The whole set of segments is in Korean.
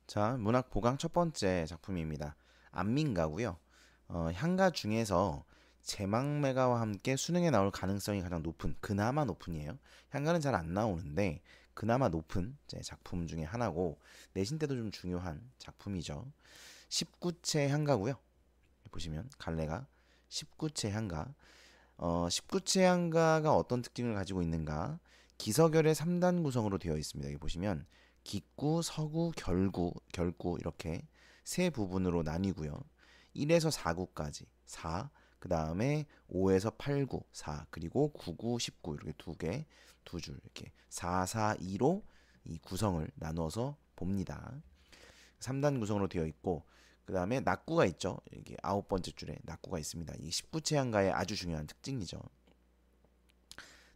자, 문학 보강 첫 번째 작품입니다. 안민가고요. 향가 중에서 제망매가와 함께 수능에 나올 가능성이 가장 높은, 그나마 높은이에요. 향가는 잘 안 나오는데 그나마 높은 작품 중에 하나고 내신 때도 좀 중요한 작품이죠. 19채 향가고요. 보시면 갈래가 19채 향가. 19채 향가가 어떤 특징을 가지고 있는가? 기서결의 3단 구성으로 되어 있습니다. 여기 보시면 기구, 서구, 결구 이렇게 세 부분으로 나뉘고요. 1에서 4구까지 4, 그 다음에 5에서 8구 4, 그리고 9구, 19 이렇게 두 줄 이렇게 4, 4, 2로 이 구성을 나누어서 봅니다. 3단 구성으로 되어 있고 그 다음에 낙구가 있죠. 이게 아홉 번째 줄에 낙구가 있습니다. 이 19채향가의 아주 중요한 특징이죠.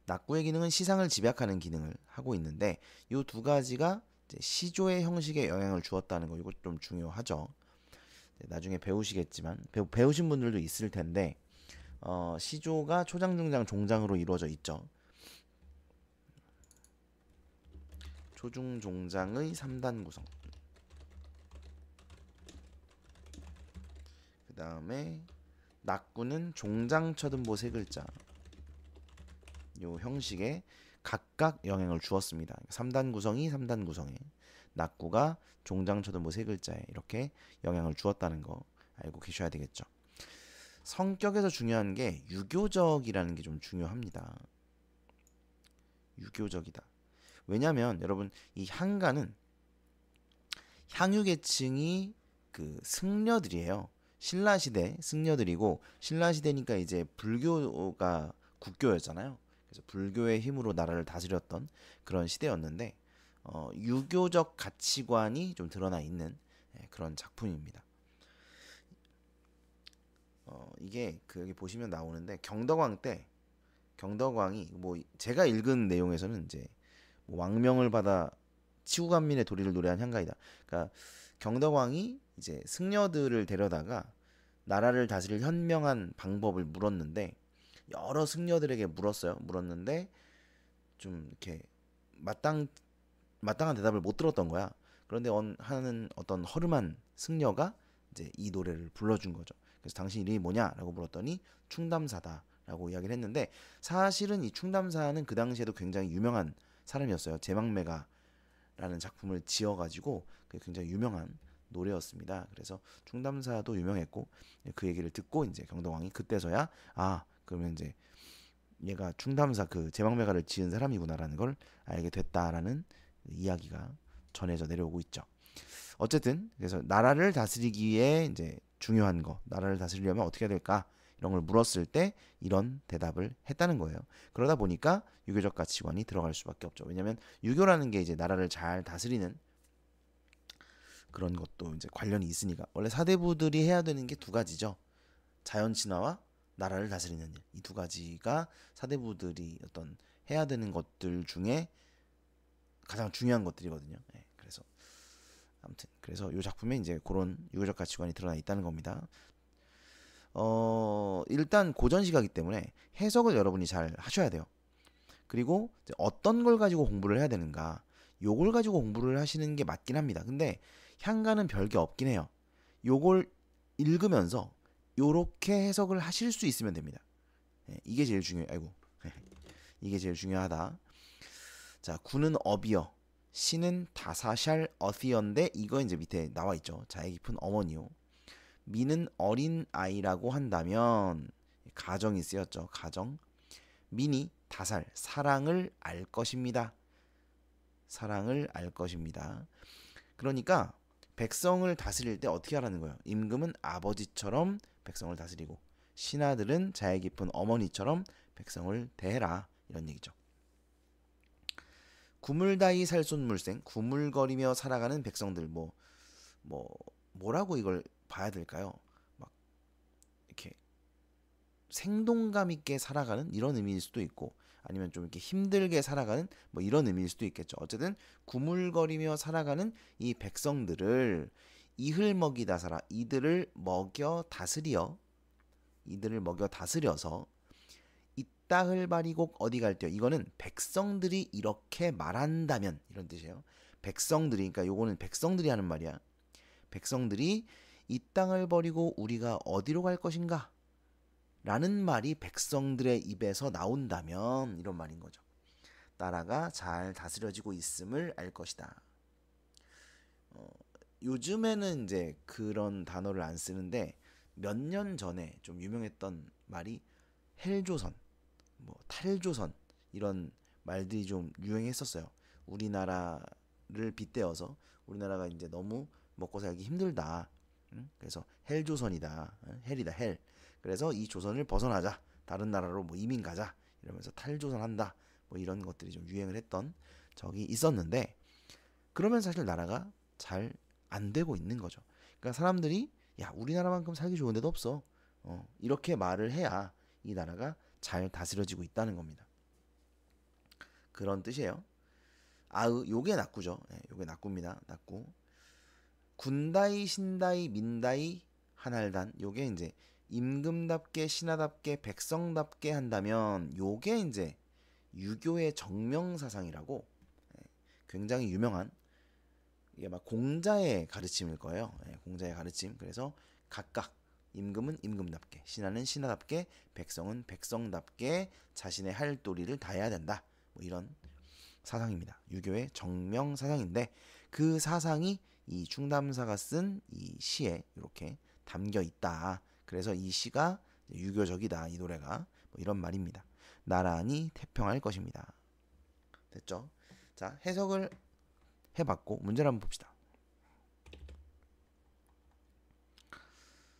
낙구의 기능은 시상을 집약하는 기능을 하고 있는데 이 두 가지가 시조의 형식에 영향을 주었다는 거, 이거 좀 중요하죠. 나중에 배우시겠지만 배우신 분들도 있을 텐데 시조가 초장, 중장, 종장으로 이루어져 있죠. 초중, 종장의 3단 구성. 그 다음에 낙구는 종장, 처등보 세 글자 요 형식에 각각 영향을 주었습니다. 3단 구성이 3단 구성에, 낙구가 종장, 처등보 세 글자에 이렇게 영향을 주었다는 거 알고 계셔야 되겠죠. 성격에서 중요한 게 유교적이라는 게 좀 중요합니다. 유교적이다. 왜냐면 여러분 이 향가는 향유계층이 그 승려들이에요. 신라시대 승려들이고, 신라시대니까 이제 불교가 국교였잖아요. 그래서 불교의 힘으로 나라를 다스렸던 그런 시대였는데 유교적 가치관이 좀 드러나 있는 그런 작품입니다. 이게 그 여기 보시면 나오는데 경덕왕 때, 경덕왕이 뭐 제가 읽은 내용에서는 이제 뭐 왕명을 받아 치구간민의 도리를 노래한 향가이다. 그러니까 경덕왕이 이제 승려들을 데려다가 나라를 다스릴 현명한 방법을 물었는데 여러 승려들에게 물었는데 좀 이렇게 마땅한 대답을 못 들었던 거야. 그런데 하는 어떤 허름한 승려가 이제 이 노래를 불러준 거죠. 그래서 당신 이름이 뭐냐라고 물었더니 충담사다라고 이야기를 했는데, 사실은 이 충담사는 그 당시에도 굉장히 유명한 사람이었어요. 제망매가라는 작품을 지어가지고 그게 굉장히 유명한 노래였습니다. 그래서 충담사도 유명했고, 그 얘기를 듣고 이제 경동왕이 그때서야 그러면 이제 얘가 충담사 그 제망매가를 지은 사람이구나라는 걸 알게 됐다라는 이야기가 전해져 내려오고 있죠. 어쨌든 그래서 나라를 다스리기에 이제 중요한 거, 나라를 다스리려면 어떻게 해야 될까, 이런 걸 물었을 때 이런 대답을 했다는 거예요. 그러다 보니까 유교적 가치관이 들어갈 수밖에 없죠. 왜냐하면 유교라는 게 이제 나라를 잘 다스리는 그런 것도 이제 관련이 있으니까. 원래 사대부들이 해야 되는 게 두 가지죠. 자연 친화와 나라를 다스리는 일. 이 두 가지가 사대부들이 어떤 해야 되는 것들 중에 가장 중요한 것들이거든요. 그래서 아무튼 그래서 이 작품에 이제 그런 유교적 가치관이 드러나 있다는 겁니다. 일단 고전 시가이기 때문에 해석을 여러분이 잘 하셔야 돼요. 그리고 어떤 걸 가지고 공부를 해야 되는가, 요걸 가지고 공부를 하시는 게 맞긴 합니다. 근데 향가는 별게 없긴 해요. 요걸 읽으면서 요렇게 해석을 하실 수 있으면 됩니다. 이게 제일 중요해요. 아이고. 이게 제일 중요하다. 자, 구는 업이요. 시는 다사샬 어시언데, 이거 이제 밑에 나와 있죠. 자애 깊은 어머니요. 미는 어린 아이라고 한다면 가정이 쓰였죠. 가정. 미니 다살, 사랑을 알 것입니다. 사랑을 알 것입니다. 그러니까 백성을 다스릴 때 어떻게 하라는 거예요? 임금은 아버지처럼 백성을 다스리고 신하들은 자애 깊은 어머니처럼 백성을 대해라, 이런 얘기죠. 구물다이 살손물생, 구물거리며 살아가는 백성들, 뭐라고 이걸 봐야 될까요? 막 이렇게 생동감 있게 살아가는 이런 의미일 수도 있고, 아니면 좀 이렇게 힘들게 살아가는 뭐 이런 의미일 수도 있겠죠. 어쨌든 구물거리며 살아가는 이 백성들을 이흘 먹이다 살아, 이들을 먹여 다스려서 이따흘 바리곡 어디 갈때요. 이거는 백성들이 이렇게 말한다면, 이런 뜻이에요. 백성들이, 그러니까 요거는 백성들이 하는 말이야. 백성들이 이 땅을 버리고 우리가 어디로 갈 것인가? 라는 말이 백성들의 입에서 나온다면 이런 말인 거죠. 나라가 잘 다스려지고 있음을 알 것이다. 요즘에는 이제 그런 단어를 안 쓰는데 몇 년 전에 좀 유명했던 말이 헬조선, 뭐 탈조선 이런 말들이 좀 유행했었어요. 우리나라를 빗대어서 우리나라가 이제 너무 먹고 살기 힘들다. 그래서 헬조선이다. 헬이다 헬. 그래서 이 조선을 벗어나자. 다른 나라로 뭐 이민 가자. 이러면서 탈조선 한다. 뭐 이런 것들이 좀 유행을 했던 적이 있었는데 그러면 사실 나라가 잘 안 되고 있는 거죠. 그러니까 사람들이 야 우리나라만큼 살기 좋은 데도 없어. 이렇게 말을 해야 이 나라가 잘 다스려지고 있다는 겁니다. 그런 뜻이에요. 요게 낙구죠. 요게 낙구입니다. 낙구. 군다이, 신다이, 민다이, 한할단. 요게 이제 임금답게, 신하답게, 백성답게 한다면 요게 이제 유교의 정명사상이라고 굉장히 유명한 이게 막 공자의 가르침일 거예요. 공자의 가르침. 그래서 각각 임금은 임금답게, 신하는 신하답게, 백성은 백성답게 자신의 할 도리를 다해야 된다. 뭐 이런 사상입니다. 유교의 정명 사상인데 그 사상이 이 충담사가 쓴 이 시에 이렇게 담겨 있다. 그래서 이 시가 유교적이다. 이 노래가 뭐 이런 말입니다. 나란히 태평할 것입니다. 됐죠? 자, 해석을 해봤고 문제를 한번 봅시다.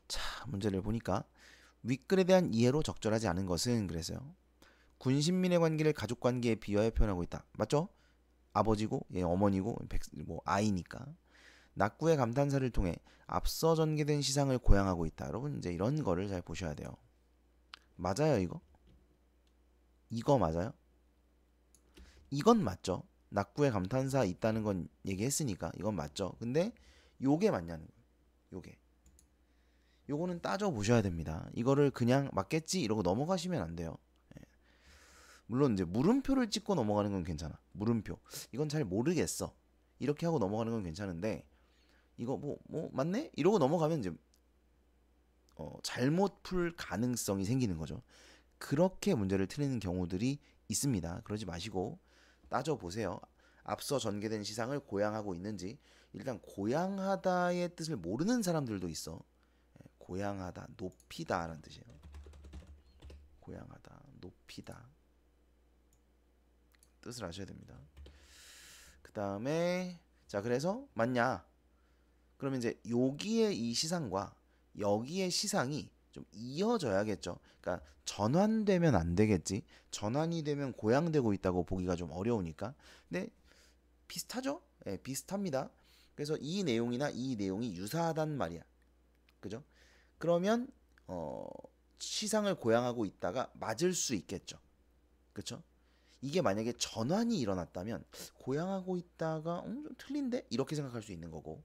자, 문제를 보니까 윗글에 대한 이해로 적절하지 않은 것은 그래서요. 군신민의 관계를 가족 관계에 비유하여 표현하고 있다. 맞죠? 아버지고 어머니고 뭐 아이니까. 낙구의 감탄사를 통해 앞서 전개된 시상을 고양하고 있다. 여러분 이제 이런 거를 잘 보셔야 돼요. 맞아요 이거? 이거 맞아요? 이건 맞죠. 낙구의 감탄사 있다는 건 얘기했으니까 이건 맞죠. 근데 요게 맞냐는 거예요. 요거는 따져 보셔야 됩니다. 이거를 그냥 맞겠지 이러고 넘어가시면 안 돼요. 물론 이제 물음표를 찍고 넘어가는 건 괜찮아. 물음표. 이건 잘 모르겠어. 이렇게 하고 넘어가는 건 괜찮은데 이거 뭐 맞네? 이러고 넘어가면 이제 잘못 풀 가능성이 생기는 거죠. 그렇게 문제를 틀리는 경우들이 있습니다. 그러지 마시고 따져 보세요. 앞서 전개된 시상을 고양하고 있는지. 일단 고양하다의 뜻을 모르는 사람들도 있어. 고양하다, 높이다라는 뜻이에요. 고양하다, 높이다. 뜻을 아셔야 됩니다. 그 다음에 자 그래서 맞냐? 그러면 이제 여기에 이 시상과 여기에 시상이 좀 이어져야겠죠. 그러니까 전환되면 안 되겠지. 전환이 되면 고양되고 있다고 보기가 좀 어려우니까. 근데 비슷하죠? 예, 비슷합니다. 그래서 이 내용이나 이 내용이 유사하단 말이야. 그죠? 그러면 시상을 고양하고 있다가 맞을 수 있겠죠. 그렇죠? 이게 만약에 전환이 일어났다면 고양하고 있다가 좀 틀린데? 이렇게 생각할 수 있는 거고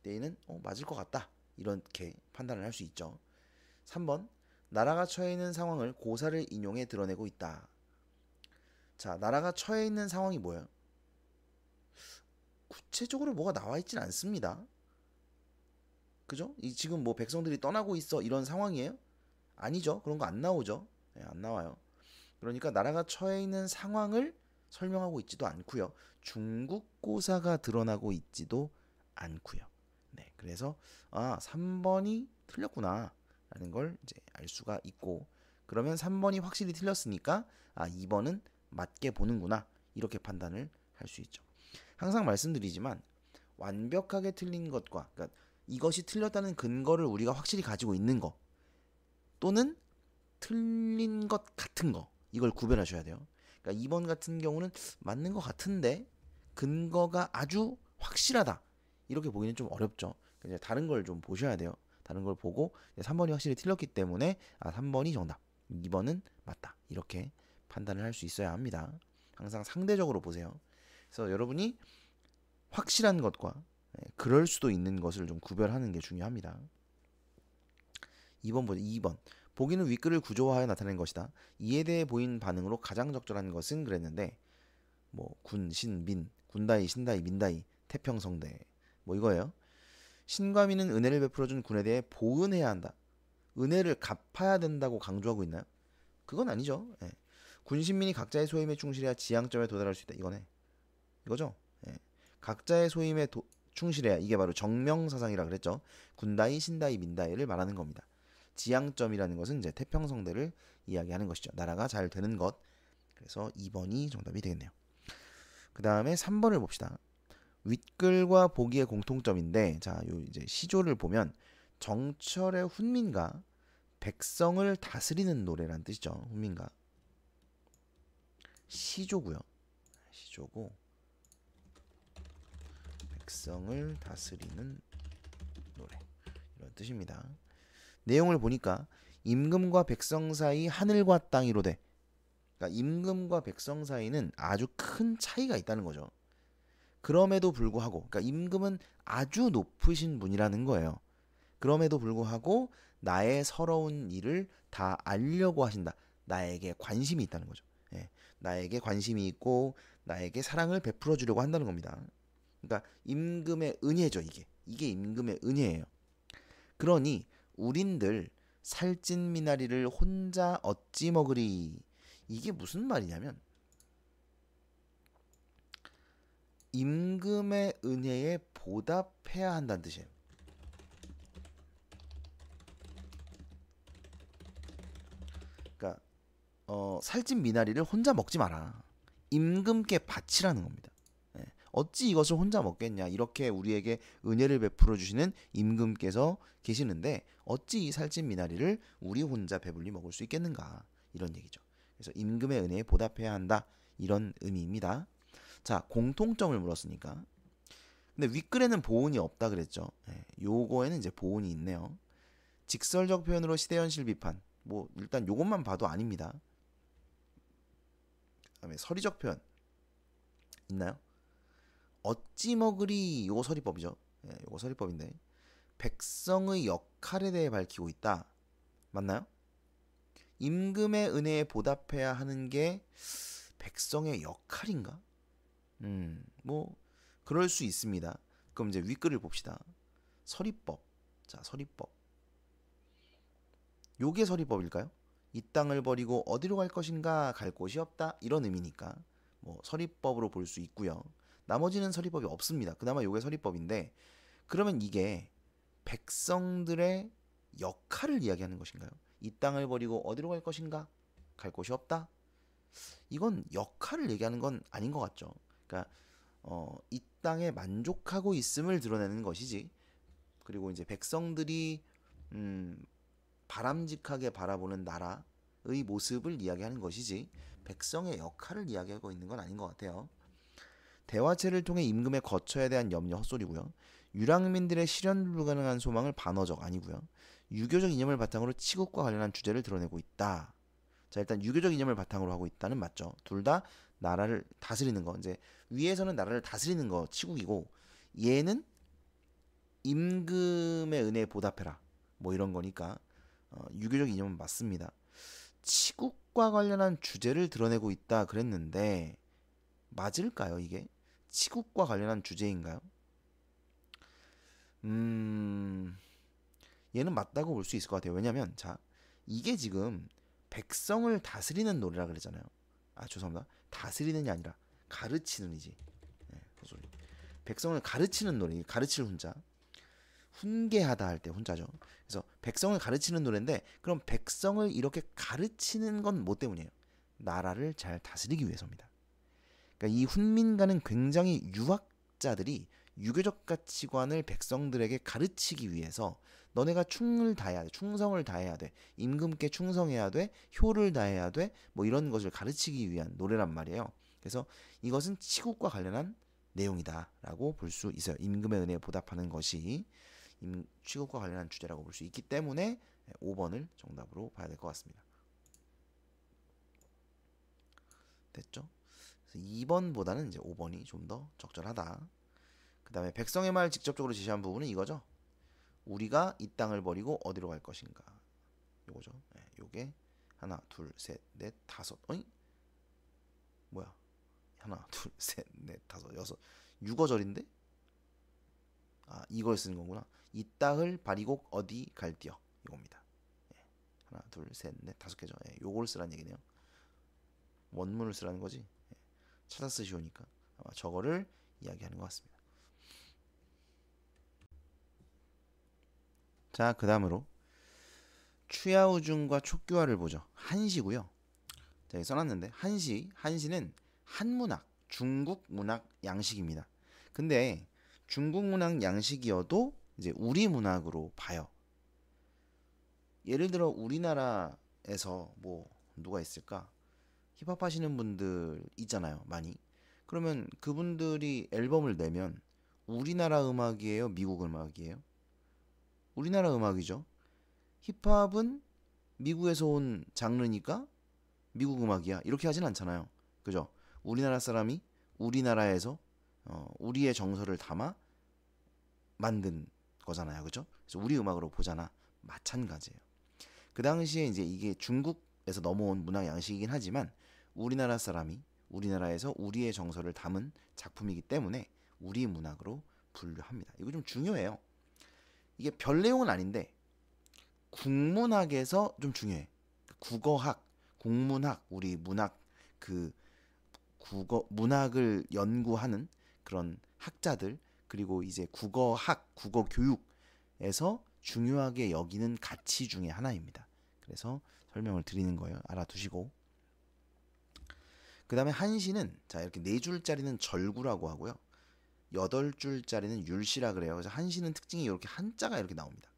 얘는 맞을 것 같다. 이렇게 판단을 할 수 있죠. 3번 나라가 처해 있는 상황을 고사를 인용해 드러내고 있다. 자, 나라가 처해 있는 상황이 뭐예요? 구체적으로 뭐가 나와 있진 않습니다. 그죠? 지금 뭐 백성들이 떠나고 있어 이런 상황이에요? 아니죠. 그런 거 안 나오죠. 네, 안 나와요. 그러니까 나라가 처해 있는 상황을 설명하고 있지도 않고요. 중국고사가 드러나고 있지도 않고요. 네, 그래서 3번이 틀렸구나 라는 걸 이제 알 수가 있고 그러면 3번이 확실히 틀렸으니까 2번은 맞게 보는구나 이렇게 판단을 할 수 있죠. 항상 말씀드리지만 완벽하게 틀린 것과 그러니까 이것이 틀렸다는 근거를 우리가 확실히 가지고 있는 거 또는 틀린 것 같은 거 이걸 구별하셔야 돼요. 그러니까 2번 같은 경우는 맞는 것 같은데 근거가 아주 확실하다 이렇게 보기는 좀 어렵죠. 이제 다른 걸 좀 보셔야 돼요. 다른 걸 보고 3번이 확실히 틀렸기 때문에 3번이 정답, 2번은 맞다 이렇게 판단을 할 수 있어야 합니다. 항상 상대적으로 보세요. 그래서 여러분이 확실한 것과 그럴 수도 있는 것을 좀 구별하는 게 중요합니다. 2번 보죠. 2번. 보기는 윗글을 구조화하여 나타낸 것이다. 이에 대해 보인 반응으로 가장 적절한 것은 그랬는데 뭐 군, 신, 민 군다이, 신다이, 민다이, 태평성대 뭐 이거예요. 신과 민은 은혜를 베풀어준 군에 대해 보은해야 한다. 은혜를 갚아야 된다고 강조하고 있나요? 그건 아니죠. 예. 군신민이 각자의 소임에 충실해야 지향점에 도달할 수 있다. 이거네. 이거죠. 예. 각자의 소임에 충실해야 이게 바로 정명사상이라 그랬죠. 군다이, 신다이, 민다이를 말하는 겁니다. 지향점이라는 것은 이제 태평성대를 이야기하는 것이죠. 나라가 잘 되는 것. 그래서 2번이 정답이 되겠네요. 그 다음에 3번을 봅시다. 윗글과 보기의 공통점인데, 자, 요 이제 시조를 보면 정철의 훈민가 백성을 다스리는 노래란 뜻이죠. 훈민가 시조고요. 시조고 백성을 다스리는 노래 이런 뜻입니다. 내용을 보니까 임금과 백성 사이 하늘과 땅이로 돼. 그러니까 임금과 백성 사이는 아주 큰 차이가 있다는 거죠. 그럼에도 불구하고, 그러니까 임금은 아주 높으신 분이라는 거예요. 그럼에도 불구하고 나의 서러운 일을 다 알려고 하신다. 나에게 관심이 있다는 거죠. 예, 나에게 관심이 있고 나에게 사랑을 베풀어 주려고 한다는 겁니다. 그러니까 임금의 은혜죠, 이게. 이게 임금의 은혜예요. 그러니 우린들 살찐 미나리를 혼자 어찌 먹으리. 이게 무슨 말이냐면 임금의 은혜에 보답해야 한다는 뜻이에요. 그러니까 살찐 미나리를 혼자 먹지 마라. 임금께 바치라는 겁니다. 예. 어찌 이것을 혼자 먹겠냐. 이렇게 우리에게 은혜를 베풀어 주시는 임금께서 계시는데 어찌 이 살찐 미나리를 우리 혼자 배불리 먹을 수 있겠는가. 이런 얘기죠. 그래서 임금의 은혜에 보답해야 한다. 이런 의미입니다. 자, 공통점을 물었으니까. 근데 윗글에는 보온이 없다 그랬죠. 예, 요거에는 이제 보온이 있네요. 직설적 표현으로 시대현실 비판. 뭐 일단 요것만 봐도 아닙니다. 그다음에 서리적 표현 있나요? 어찌 먹으리 요거 서리법이죠. 예, 요거 서리법인데 백성의 역할에 대해 밝히고 있다. 맞나요? 임금의 은혜에 보답해야 하는 게 백성의 역할인가? 뭐 그럴 수 있습니다. 그럼 이제 윗글을 봅시다. 서리법. 자, 서리법. 요게 서리법일까요? 이 땅을 버리고 어디로 갈 것인가? 갈 곳이 없다. 이런 의미니까 뭐 서리법으로 볼 수 있고요. 나머지는 서리법이 없습니다. 그나마 요게 서리법인데 그러면 이게 백성들의 역할을 이야기하는 것인가요? 이 땅을 버리고 어디로 갈 것인가? 갈 곳이 없다. 이건 역할을 얘기하는 건 아닌 것 같죠. 그러니까 이 땅에 만족하고 있음을 드러내는 것이지. 그리고 이제 백성들이 바람직하게 바라보는 나라의 모습을 이야기하는 것이지 백성의 역할을 이야기하고 있는 건 아닌 것 같아요. 대화체를 통해 임금의 거처에 대한 염려 헛소리고요. 유랑민들의 실현 불가능한 소망을 반어적 아니고요. 유교적 이념을 바탕으로 치국과 관련한 주제를 드러내고 있다. 자, 일단 유교적 이념을 바탕으로 하고 있다는 맞죠. 둘 다 나라를 다스리는 거. 이제 위에서는 나라를 다스리는 거 치국이고 얘는 임금의 은혜에 보답해라. 뭐 이런 거니까 유교적 이념은 맞습니다. 치국과 관련한 주제를 드러내고 있다 그랬는데 맞을까요, 이게? 치국과 관련한 주제인가요? 얘는 맞다고 볼 수 있을 것 같아요. 왜냐면 자, 이게 지금 백성을 다스리는 노래라 그랬잖아요. 아, 죄송합니다. 다스리는이 아니라 가르치는이지. 네, 소리. 백성을 가르치는 노래, 가르칠 훈자. 훈계하다 할 때 훈자죠. 그래서 백성을 가르치는 노래인데 그럼 백성을 이렇게 가르치는 건 뭐 때문이에요? 나라를 잘 다스리기 위해서입니다. 그러니까 이 훈민가는 굉장히 유학자들이 유교적 가치관을 백성들에게 가르치기 위해서 너네가 충을 다해야 돼, 충성을 다해야 돼, 임금께 충성해야 돼, 효를 다해야 돼, 뭐 이런 것을 가르치기 위한 노래란 말이에요. 그래서 이것은 치국과 관련한 내용이다라고 볼 수 있어요. 임금의 은혜에 보답하는 것이 치국과 관련한 주제라고 볼 수 있기 때문에 5번을 정답으로 봐야 될 것 같습니다. 됐죠? 2번보다는 이제 5번이 좀 더 적절하다. 그 다음에 백성의 말 직접적으로 지시한 부분은 이거죠. 우리가 이 땅을 버리고 어디로 갈 것인가. 요거죠. 요게 하나, 둘, 셋, 넷, 다섯. 어이? 뭐야? 하나, 둘, 셋, 넷, 다섯, 여섯. 육어절인데? 아, 이걸 쓰는 거구나. 이 땅을 바리곡 어디 갈디어 이겁니다. 예. 하나, 둘, 셋, 넷, 다섯 개죠. 예. 요걸 쓰라는 얘기네요. 원문을 쓰라는 거지. 예. 찾아 쓰시오니까 아마 저거를 이야기하는 것 같습니다. 자, 그 다음으로 추야우중과 촉규화를 보죠. 한시고요. 자, 여기 써놨는데 한시는 한문학, 중국 문학 양식입니다. 근데 중국 문학 양식이어도 이제 우리 문학으로 봐요. 예를 들어 우리나라에서 뭐 누가 있을까? 힙합 하시는 분들 있잖아요, 많이. 그러면 그분들이 앨범을 내면 우리나라 음악이에요, 미국 음악이에요? 우리나라 음악이죠. 힙합은 미국에서 온 장르니까 미국 음악이야. 이렇게 하진 않잖아요. 그죠? 우리나라 사람이 우리나라에서 우리의 정서를 담아 만든 거잖아요. 그죠? 그래서 우리 음악으로 보잖아. 마찬가지예요. 그 당시에 이제 이게 중국에서 넘어온 문화 양식이긴 하지만 우리나라 사람이 우리나라에서 우리의 정서를 담은 작품이기 때문에 우리 문학으로 분류합니다. 이거 좀 중요해요. 이게 별 내용은 아닌데 국문학에서 좀 중요해. 국어학, 국문학, 우리 문학 그 국어 문학을 연구하는 그런 학자들 그리고 이제 국어학, 국어 교육에서 중요하게 여기는 가치 중에 하나입니다. 그래서 설명을 드리는 거예요. 알아두시고. 그 다음에 한시는 자 이렇게 네 줄짜리는 절구라고 하고요. 여덟 줄짜리는 율시라 그래요. 그래서 한시는 특징이 이렇게 한자가 이렇게 나옵니다.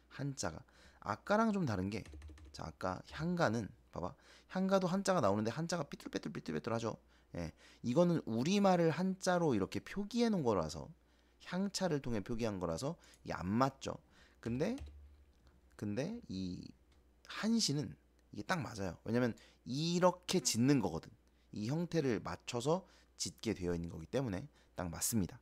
한자가 아까랑 좀 다른 게 자 아까 향가는 봐봐 향가도 한자가 나오는데 한자가 삐뚤빼뚤하죠. 예, 이거는 우리말을 한자로 이렇게 표기해 놓은 거라서 향차를 통해 표기한 거라서 이게 안 맞죠. 근데 이 한시는 이게 딱 맞아요. 왜냐면 이렇게 짓는 거거든. 이 형태를 맞춰서 짓게 되어 있는 거기 때문에 딱 맞습니다.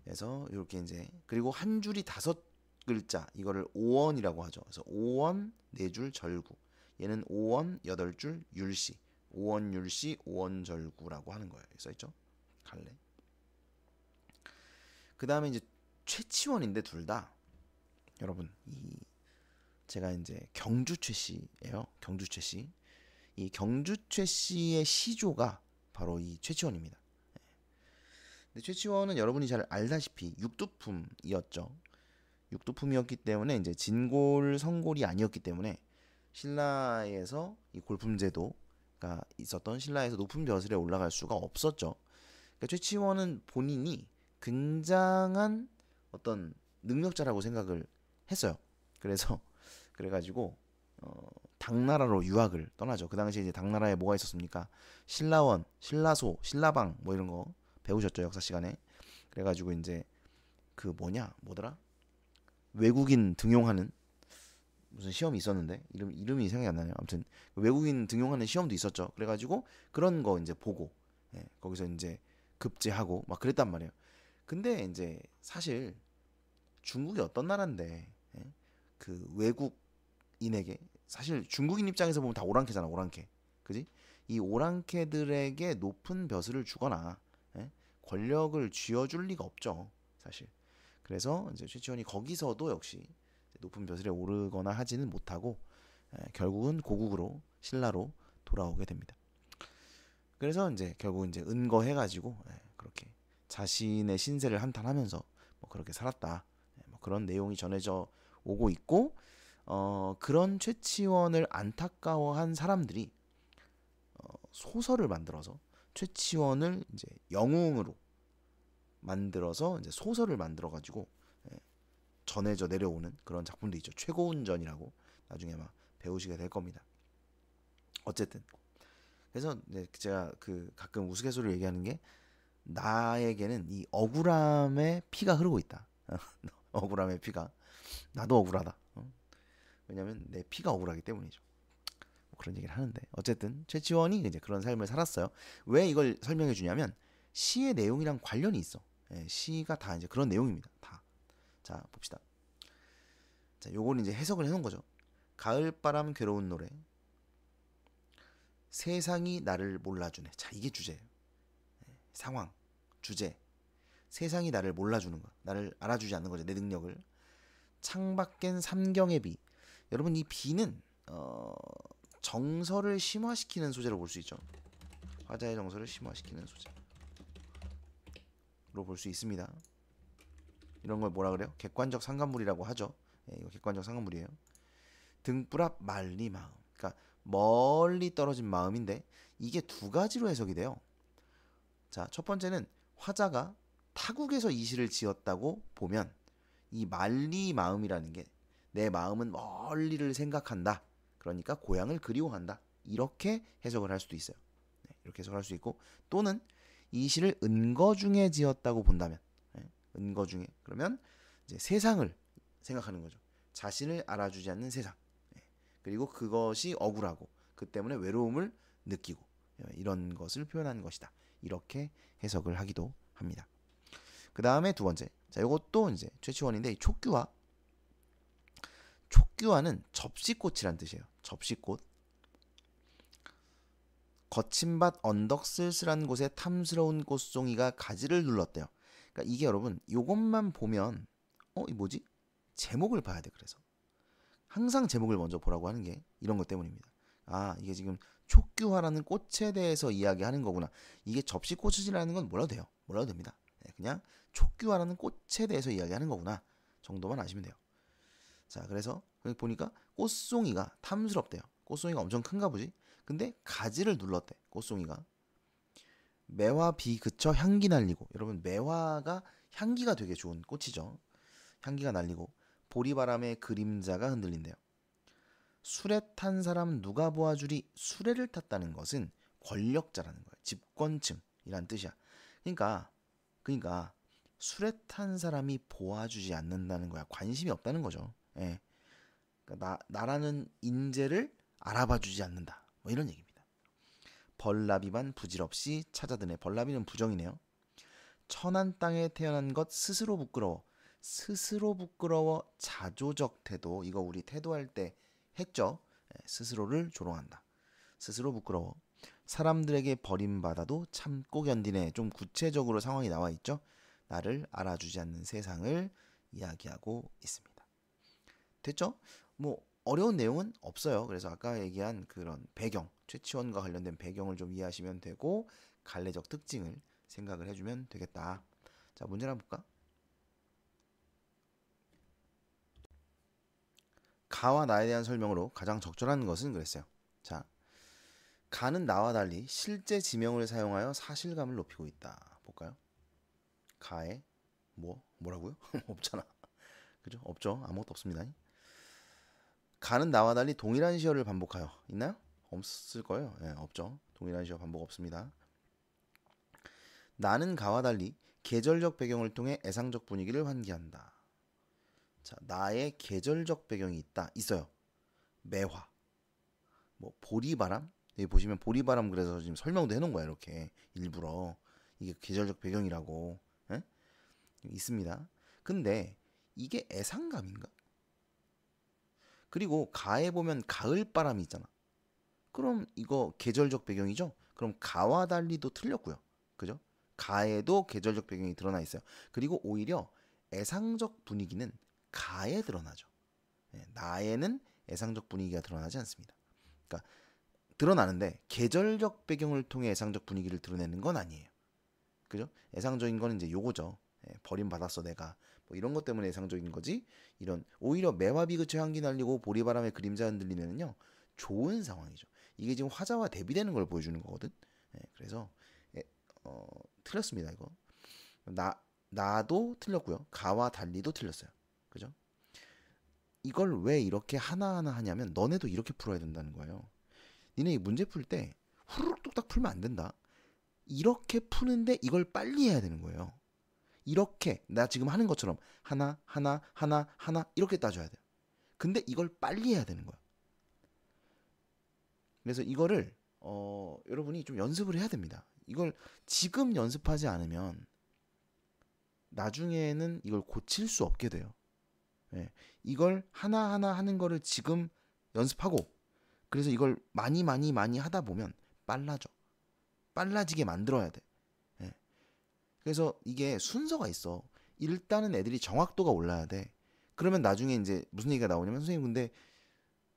그래서 이렇게 이제 그리고 한 줄이 다섯 글자 이거를 오원이라고 하죠. 그래서 오원 네 줄 절구. 얘는 오원 여덟 줄 율시. 오원 율시 오원 절구라고 하는 거예요. 써 있죠? 갈래. 그다음에 이제 최치원인데 둘 다 여러분 이 제가 이제 경주최 씨예요. 경주최 씨. 이 경주최 씨의 시조가 바로 이 최치원입니다. 근데 최치원은 여러분이 잘 알다시피 육두품이었죠. 육두품이었기 때문에 이제 진골 성골이 아니었기 때문에 신라에서 이 골품제도가 있었던 신라에서 높은 벼슬에 올라갈 수가 없었죠. 그러니까 최치원은 본인이 굉장한 어떤 능력자라고 생각을 했어요. 그래서 그래가지고 당나라로 유학을 떠나죠. 그 당시에 이제 당나라에 뭐가 있었습니까? 신라원, 신라소, 신라방 뭐 이런 거 배우셨죠 역사 시간에. 그래가지고 이제 그 뭐더라? 외국인 등용하는 무슨 시험이 있었는데 이름이 생각이 안 나네요. 아무튼 외국인 등용하는 시험도 있었죠. 그래가지고 그런 거 이제 보고 거기서 이제 급제하고 막 그랬단 말이에요. 근데 이제 사실 중국이 어떤 나라인데 그 외국인에게 사실 중국인 입장에서 보면 다 오랑캐잖아. 오랑캐. 그지? 이 오랑캐들에게 높은 벼슬을 주거나 권력을 쥐어줄 리가 없죠. 사실. 그래서 이제 최치원이 거기서도 역시 높은 벼슬에 오르거나 하지는 못하고 결국은 고국으로 신라로 돌아오게 됩니다. 그래서 이제 결국 이제 은거해가지고 그렇게 자신의 신세를 한탄하면서 뭐 그렇게 살았다. 뭐 그런 내용이 전해져 오고 있고 그런 최치원을 안타까워한 사람들이 소설을 만들어서 최치원을 이제 영웅으로 만들어서 이제 소설을 만들어 가지고 전해져 내려오는 그런 작품도 있죠. 최고운전이라고 나중에 아마 배우시게 될 겁니다. 어쨌든 그래서 이제 제가 그 가끔 우스갯소리를 얘기하는 게 나에게는 이 억울함의 피가 흐르고 있다. 억울함의 피가 나도 억울하다. 왜냐면 내 피가 억울하기 때문이죠. 뭐 그런 얘기를 하는데 어쨌든 최치원이 이제 그런 삶을 살았어요. 왜 이걸 설명해 주냐면 시의 내용이랑 관련이 있어. 시가 다 이제 그런 내용입니다. 다. 자 봅시다. 자 요거는 이제 해석을 해놓은 거죠. 가을바람 괴로운 노래. 세상이 나를 몰라주네. 자, 이게 주제예요. 상황, 주제. 세상이 나를 몰라주는 거. 나를 알아주지 않는 거죠. 내 능력을. 창밖엔 삼경의 비. 여러분, 이 비는 정서를 심화시키는 소재로 볼 수 있죠. 화자의 정서를 심화시키는 소재로 볼 수 있습니다. 이런 걸 뭐라 그래요? 객관적 상관물이라고 하죠. 이거 객관적 상관물이에요. 등불 앞 말리 마음. 그러니까 멀리 떨어진 마음인데 이게 두 가지로 해석이 돼요. 자, 첫 번째는 화자가 타국에서 이 시를 지었다고 보면 이 말리 마음이라는 게 내 마음은 멀리를 생각한다. 그러니까 고향을 그리워한다. 이렇게 해석을 할 수도 있어요. 이렇게 해석을 할 수 있고, 또는 이 시를 은거 중에 지었다고 본다면, 은거 중에, 그러면 이제 세상을 생각하는 거죠. 자신을 알아주지 않는 세상. 그리고 그것이 억울하고 그 때문에 외로움을 느끼고 이런 것을 표현하는 것이다. 이렇게 해석을 하기도 합니다. 그 다음에 두 번째. 자, 이것도 이제 최치원인데, 촉규화는 접시꽃이란 뜻이에요. 접시꽃. 거친 밭 언덕 쓸쓸한 곳에 탐스러운 꽃송이가 가지를 눌렀대요. 그러니까 이게 여러분, 이것만 보면 이 뭐지? 제목을 봐야 돼. 그래서 항상 제목을 먼저 보라고 하는 게 이런 것 때문입니다. 아, 이게 지금 촉규화라는 꽃에 대해서 이야기하는 거구나. 이게 접시꽃이라는 건 몰라도 돼요. 몰라도 됩니다. 그냥 촉규화라는 꽃에 대해서 이야기하는 거구나 정도만 아시면 돼요. 자, 그래서 보니까 꽃송이가 탐스럽대요. 꽃송이가 엄청 큰가 보지? 근데 가지를 눌렀대. 꽃송이가. 매화 비 그쳐 향기 날리고. 여러분, 매화가 향기가 되게 좋은 꽃이죠. 향기가 날리고 보리바람에 그림자가 흔들린대요. 수레 탄 사람 누가 보아주리. 수레를 탔다는 것은 권력자라는 거예요. 집권층이란 뜻이야. 그러니까 수레 탄 사람이 보아주지 않는다는 거야. 관심이 없다는 거죠. 예. 그러니까 나라는 인재를 알아봐주지 않는다. 뭐 이런 얘기입니다. 벌나비만 부질없이 찾아드네. 벌나비는 부정이네요. 천한 땅에 태어난 것 스스로 부끄러워. 스스로 부끄러워 자조적 태도. 이거 우리 태도할 때 했죠. 스스로를 조롱한다. 스스로 부끄러워. 사람들에게 버림받아도 참고 견디네. 좀 구체적으로 상황이 나와 있죠. 나를 알아주지 않는 세상을 이야기하고 있습니다. 됐죠? 뭐 어려운 내용은 없어요. 그래서 아까 얘기한 그런 배경, 최치원과 관련된 배경을 좀 이해하시면 되고, 갈래적 특징을 생각을 해주면 되겠다. 자, 문제를 한번 볼까? 가와 나에 대한 설명으로 가장 적절한 것은 그랬어요. 자, 가는 나와 달리 실제 지명을 사용하여 사실감을 높이고 있다. 볼까요? 가에 뭐라고요? 없잖아. 그죠? 없죠. 아무것도 없습니다. 가는 나와 달리 동일한 시어를 반복하여. 있나요? 없을 거예요. 없죠. 동일한 시어 반복 없습니다. 나는 가와 달리 계절적 배경을 통해 애상적 분위기를 환기한다. 자, 나의 계절적 배경이 있어요. 매화, 보리바람. 여기 보시면 보리바람, 그래서 지금 설명도 해놓은 거야. 이렇게 일부러 이게 계절적 배경이라고. 있습니다. 근데 이게 애상감인가? 그리고 가에 보면 가을바람이 있잖아. 그럼 이거 계절적 배경이죠? 그럼 가와 달리도 틀렸고요. 그죠? 가에도 계절적 배경이 드러나 있어요. 그리고 오히려 애상적 분위기는 가에 드러나죠. 나에는 애상적 분위기가 드러나지 않습니다. 그러니까 드러나는데 계절적 배경을 통해 애상적 분위기를 드러내는 건 아니에요. 그죠? 애상적인 건 이제 요거죠. 버림받았어 내가. 뭐 이런 것 때문에 애상적인 거지. 이런 오히려 매화비 그쳐 향기 날리고 보리바람에 그림자 흔들리면은요, 좋은 상황이죠. 이게 지금 화자와 대비되는 걸 보여주는 거거든. 그래서 틀렸습니다 이거. 나도 틀렸고요. 가와 달리도 틀렸어요. 그죠? 이걸 왜 이렇게 하나하나 하냐면 너네도 이렇게 풀어야 된다는 거예요. 니네 이 문제 풀 때 후루룩 뚝딱 풀면 안 된다. 이렇게 푸는데 이걸 빨리 해야 되는 거예요. 이렇게 나 지금 하는 것처럼 하나 이렇게 따져야 돼요. 근데 이걸 빨리 해야 되는 거야. 그래서 이거를 여러분이 좀 연습을 해야 됩니다. 이걸 지금 연습하지 않으면 나중에는 이걸 고칠 수 없게 돼요. 이걸 하나하나 하는 거를 지금 연습하고, 그래서 이걸 많이 하다 보면 빨라져. 빨라지게 만들어야 돼. 예. 그래서 이게 순서가 있어. 일단은 애들이 정확도가 올라야 돼. 그러면 나중에 이제 무슨 얘기가 나오냐면 선생님 근데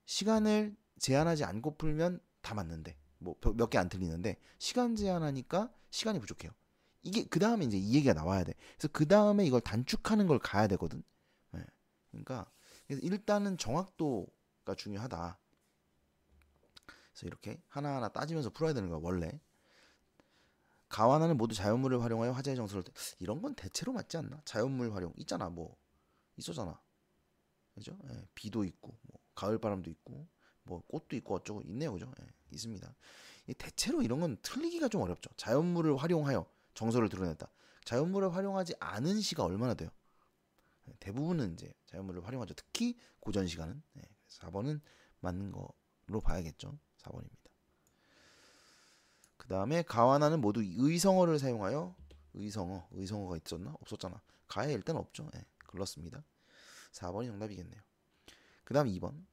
시간을 제한하지 않고 풀면 다 맞는데 뭐 몇 개 안 틀리는데 시간 제한하니까 시간이 부족해요. 이게 그 다음에 이제 이 얘기가 나와야 돼. 그래서 그 다음에 이걸 단축하는 걸 가야 되거든. 예. 그러니까 일단은 정확도가 중요하다. 그래서 이렇게 하나하나 따지면서 풀어야 되는 거야 원래. 가와나는 모두 자연물을 활용하여 화재의 정서를 이런 건 대체로 맞지 않나? 자연물 활용 있잖아 뭐 있었잖아. 그죠? 예, 비도 있고 뭐 가을 바람도 있고 뭐 꽃도 있고 어쩌고 있네요. 그죠? 예, 있습니다. 대체로 이런 건 틀리기가 좀 어렵죠. 자연물을 활용하여 정서를 드러냈다. 자연물을 활용하지 않은 시가 얼마나 돼요? 예, 대부분은 이제 자연물을 활용하죠. 특히 고전 시가는. 예, 4번은 맞는 거로 봐야겠죠. 4번입니다. 그 다음에 가와나는 모두 의성어를 사용하여 의성어가 있었나? 없었잖아. 가에 일단 없죠. 예, 글렀습니다. 4번이 정답이겠네요. 그 다음 2번.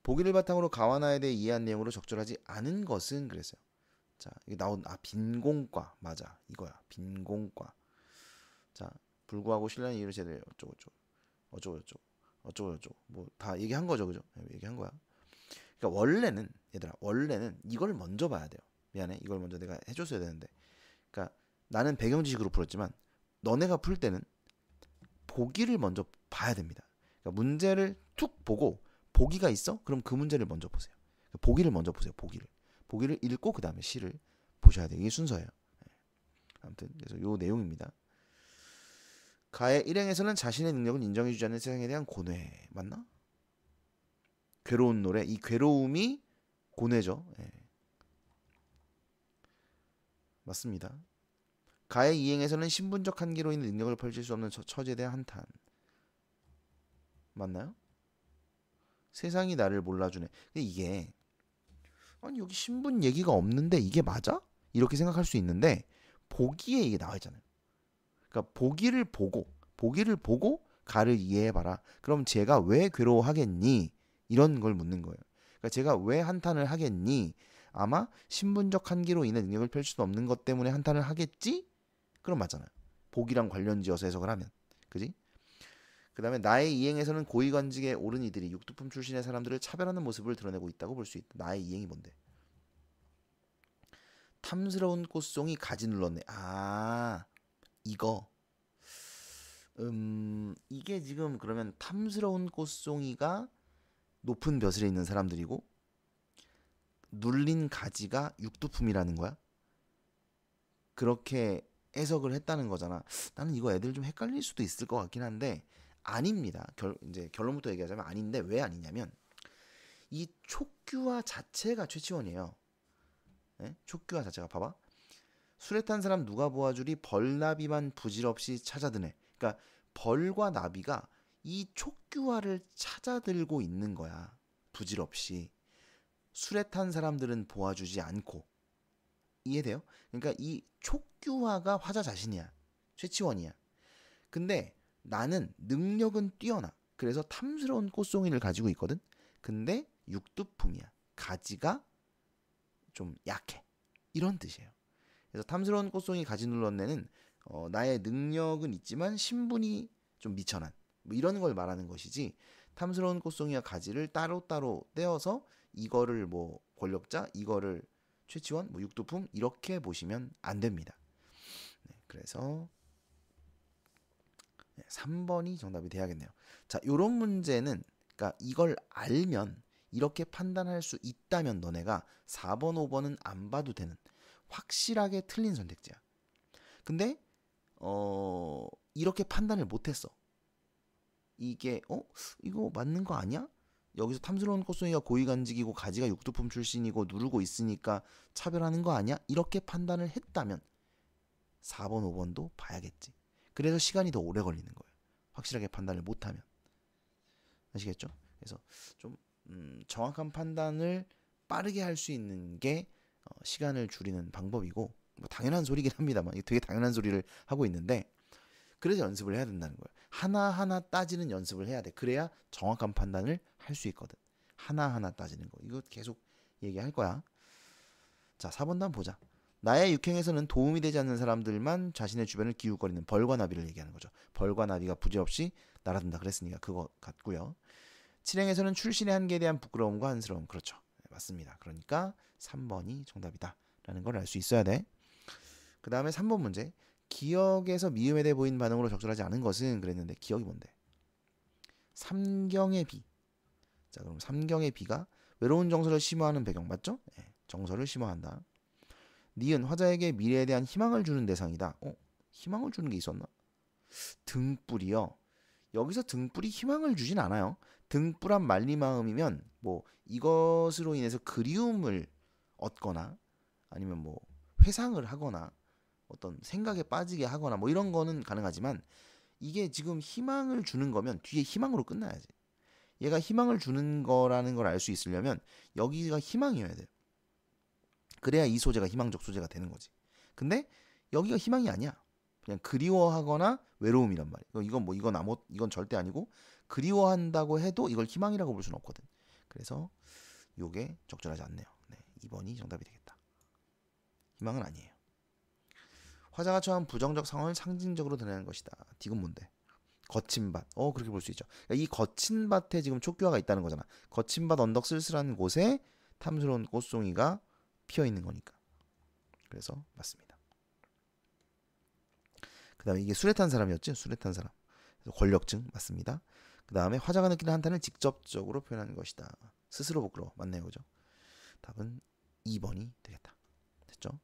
보기를 바탕으로 가와나에 대해 이해한 내용으로 적절하지 않은 것은 그랬어요. 자, 여기 나온 빈공과 맞아. 이거야. 빈공과. 자, 불구하고 신뢰하는 이유를 제대로 어쩌고 뭐 다 얘기한 거죠. 그죠? 얘기한 거야. 그러니까 원래는 이걸 먼저 봐야 돼요. 미안해. 이걸 먼저 내가 해줬어야 되는데. 그러니까 나는 배경 지식으로 풀었지만 너네가 풀 때는 보기를 먼저 봐야 됩니다. 그러니까 문제를 툭 보고 보기가 있어? 그럼 그 문제를 먼저 보세요. 보기를 먼저 보세요. 보기를 읽고 그 다음에 시를 보셔야 돼요. 이게 순서예요. 아무튼 그래서 요 내용입니다. 가의 일행에서는 자신의 능력을 인정해주지 않는 세상에 대한 고뇌 맞나? 괴로운 노래. 이 괴로움이 고뇌죠. 예. 맞습니다. 가의 이행에서는 신분적 한계로 인해 능력을 펼칠 수 없는 처지에 대한 한탄. 맞나요? 세상이 나를 몰라주네. 근데 이게 아니 여기 신분 얘기가 없는데 이게 맞아? 이렇게 생각할 수 있는데 보기에 이게 나와 있잖아요. 그러니까 보기를 보고 가를 이해해봐라. 그럼 제가 왜 괴로워하겠니? 이런 걸 묻는 거예요. 그러니까 제가 왜 한탄을 하겠니? 아마 신분적 한계로 인해 능력을 펼칠 수 없는 것 때문에 한탄을 하겠지? 그럼 맞잖아요. 보기랑 관련지어서 해석을 하면. 그지? 그 다음에 나의 이행에서는 고위관직에 오른 이들이 육두품 출신의 사람들을 차별하는 모습을 드러내고 있다고 볼 수 있다. 나의 이행이 뭔데? 탐스러운 꽃송이 가지 눌렀네. 아 이거 이게 지금 그러면 탐스러운 꽃송이가 높은 벼슬에 있는 사람들이고 눌린 가지가 육두품이라는 거야? 그렇게 해석을 했다는 거잖아. 나는 이거 애들 좀 헷갈릴 수도 있을 것 같긴 한데 아닙니다. 이제 결론부터 얘기하자면 아닌데 왜 아니냐면 이 촉규화 자체가 최치원이에요. 네? 촉규화 자체가 봐봐. 술에 탄 사람 누가 보아주리 벌나비만 부질없이 찾아드네. 그러니까 벌과 나비가 이 촉규화를 찾아들고 있는 거야. 부질없이. 술에 탄 사람들은 보아주지 않고. 이해돼요? 그러니까 이 촉규화가 화자 자신이야. 최치원이야. 근데 나는 능력은 뛰어나. 그래서 탐스러운 꽃송이를 가지고 있거든. 근데 육두품이야. 가지가 좀 약해. 이런 뜻이에요. 그래서 탐스러운 꽃송이 가지 눌렀네는 나의 능력은 있지만 신분이 좀 미천한 뭐 이런 걸 말하는 것이지 탐스러운 꽃송이와 가지를 따로따로 떼어서 이거를 뭐 권력자, 이거를 최치원, 뭐 육두품 이렇게 보시면 안 됩니다. 네, 그래서 3번이 정답이 돼야겠네요. 자, 요런 문제는 그러니까 이걸 알면 이렇게 판단할 수 있다면 너네가 4번, 5번은 안 봐도 되는 확실하게 틀린 선택지야. 근데 이렇게 판단을 못했어. 이게 이거 맞는 거 아니야? 여기서 탐스러운 꽃송이가 고위간직이고 가지가 육두품 출신이고 누르고 있으니까 차별하는 거 아니야? 이렇게 판단을 했다면 4번, 5번도 봐야겠지. 그래서 시간이 더 오래 걸리는 거예요. 확실하게 판단을 못하면. 아시겠죠? 그래서 좀 정확한 판단을 빠르게 할 수 있는 게 시간을 줄이는 방법이고 뭐 당연한 소리긴 합니다만 되게 당연한 소리를 하고 있는데 그래서 연습을 해야 된다는 거예요. 하나하나 따지는 연습을 해야 돼. 그래야 정확한 판단을 할 수 있거든. 하나하나 따지는 거. 이거 계속 얘기할 거야. 자, 4번 단 보자. 나의 육행에서는 도움이 되지 않는 사람들만 자신의 주변을 기웃거리는 벌과 나비를 얘기하는 거죠. 벌과 나비가 부질없이 날아든다 그랬으니까 그거 같고요. 7행에서는 출신의 한계에 대한 부끄러움과 안쓰러움. 그렇죠. 네, 맞습니다. 그러니까 3번이 정답이다 라는 걸 알 수 있어야 돼. 그 다음에 3번 문제. 기억에서 미음에 대해 보인 반응으로 적절하지 않은 것은 그랬는데 기억이 뭔데? 삼경의 비. 자, 그럼 삼경의 비가 외로운 정서를 심어하는 배경 맞죠? 네, 정서를 심어한다. 니은 화자에게 미래에 대한 희망을 주는 대상이다. 희망을 주는 게 있었나? 등불이요. 여기서 등불이 희망을 주진 않아요. 등불한 말리마음이면 뭐 이것으로 인해서 그리움을 얻거나 아니면 뭐 회상을 하거나 어떤 생각에 빠지게 하거나 뭐 이런 거는 가능하지만 이게 지금 희망을 주는 거면 뒤에 희망으로 끝나야지. 얘가 희망을 주는 거라는 걸 알 수 있으려면 여기가 희망이어야 돼요. 그래야 이 소재가 희망적 소재가 되는 거지. 근데 여기가 희망이 아니야. 그냥 그리워하거나 외로움이란 말이야. 이건 절대 아니고 그리워한다고 해도 이걸 희망이라고 볼 수는 없거든. 그래서 요게 적절하지 않네요. 네, 2번이 정답이 되겠다. 희망은 아니에요. 화자가 처한 부정적 상황을 상징적으로 드러내는 것이다. 디귿 뭔데? 거친 밭. 그렇게 볼 수 있죠. 그러니까 이 거친 밭에 지금 촉규화가 있다는 거잖아. 거친 밭 언덕 쓸쓸한 곳에 탐스러운 꽃송이가 피어 있는 거니까. 그래서 맞습니다. 그 다음에 이게 술에 탄 사람이었지? 술에 탄 사람. 그래서 권력증 맞습니다. 그 다음에 화자가 느끼는 한탄을 직접적으로 표현하는 것이다. 스스로 부끄러워. 맞네요. 그죠? 답은 2번이 되겠다. 됐죠?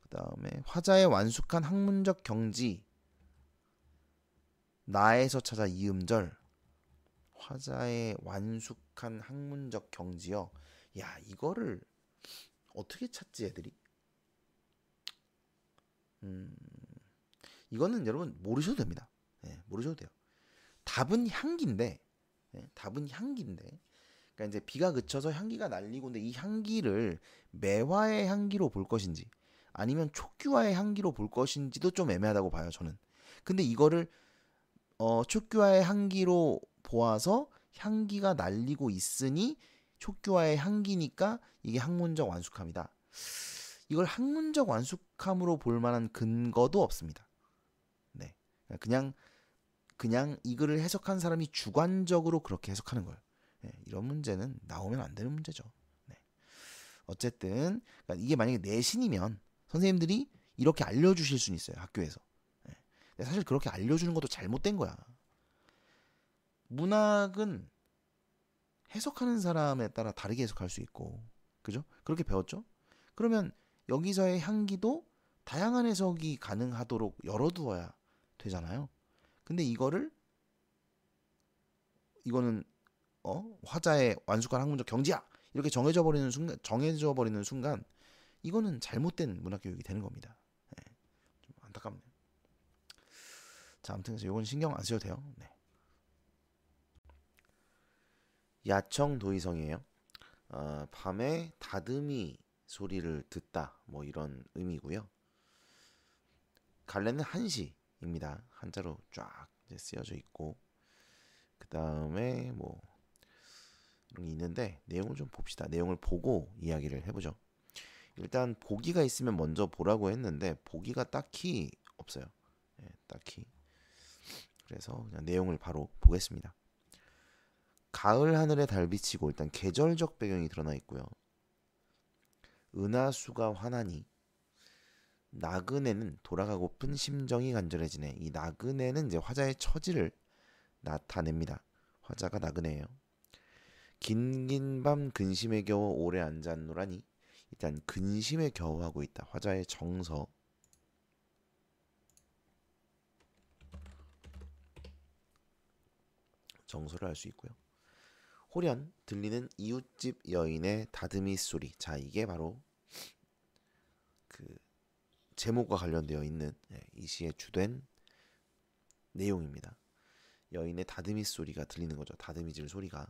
그 다음에 화자의 완숙한 학문적 경지. 나에서 찾아 이음절. 화자의 완숙한 학문적 경지요. 야, 이거를 어떻게 찾지 애들이? 이거는 여러분 모르셔도 됩니다. 네, 모르셔도 돼요. 답은 향기인데, 네, 답은 향기인데, 그러니까 이제 비가 그쳐서 향기가 날리고, 근데 이 향기를 매화의 향기로 볼 것인지, 아니면 촉규화의 향기로 볼 것인지도 좀 애매하다고 봐요, 저는. 근데 이거를 촉규화의 향기로 보아서 향기가 날리고 있으니 촉규화의 향기니까 이게 학문적 완숙함이다. 이걸 학문적 완숙함으로 볼 만한 근거도 없습니다. 네, 그냥 이 글을 해석한 사람이 주관적으로 그렇게 해석하는 거예요. 네, 이런 문제는 나오면 안 되는 문제죠. 네. 어쨌든 그러니까 이게 만약에 내신이면 선생님들이 이렇게 알려주실 수는 있어요. 학교에서. 네. 근데 사실 그렇게 알려주는 것도 잘못된 거야. 문학은 해석하는 사람에 따라 다르게 해석할 수 있고, 그죠? 그렇게 배웠죠? 그러면 여기서의 향기도 다양한 해석이 가능하도록 열어두어야 되잖아요. 근데 이거는 화자의 완숙한 학문적 경지야 이렇게 정해져 버리는 순간 이거는 잘못된 문학 교육이 되는 겁니다. 네, 좀 안타깝네요. 자, 아무튼 그래서 이건 신경 안 쓰셔도 돼요. 네. 야청 도의성이에요. 밤에 다듬이 소리를 듣다 뭐 이런 의미고요. 갈래는 한시입니다. 한자로 쫙 쓰여져 있고 그 다음에 뭐 이런 게 있는데 내용을 좀 봅시다. 내용을 보고 이야기를 해보죠. 일단 보기가 있으면 먼저 보라고 했는데 보기가 딱히 없어요. 네, 딱히. 그래서 그냥 내용을 바로 보겠습니다. 가을 하늘에 달비치고 일단 계절적 배경이 드러나 있고요. 은하수가 환하니 나그네는 돌아가고픈 심정이 간절해지네. 이 나그네는 이제 화자의 처지를 나타냅니다. 화자가 나그네예요. 긴긴 밤 근심에 겨워 오래 앉았노라니 일단 근심에 겨워하고 있다. 화자의 정서. 정서를 알 수 있고요. 호련 들리는 이웃집 여인의 다듬이 소리. 자, 이게 바로 그 제목과 관련되어 있는 이 시의 주된 내용입니다. 여인의 다듬이 소리가 들리는 거죠. 다듬이질 소리가.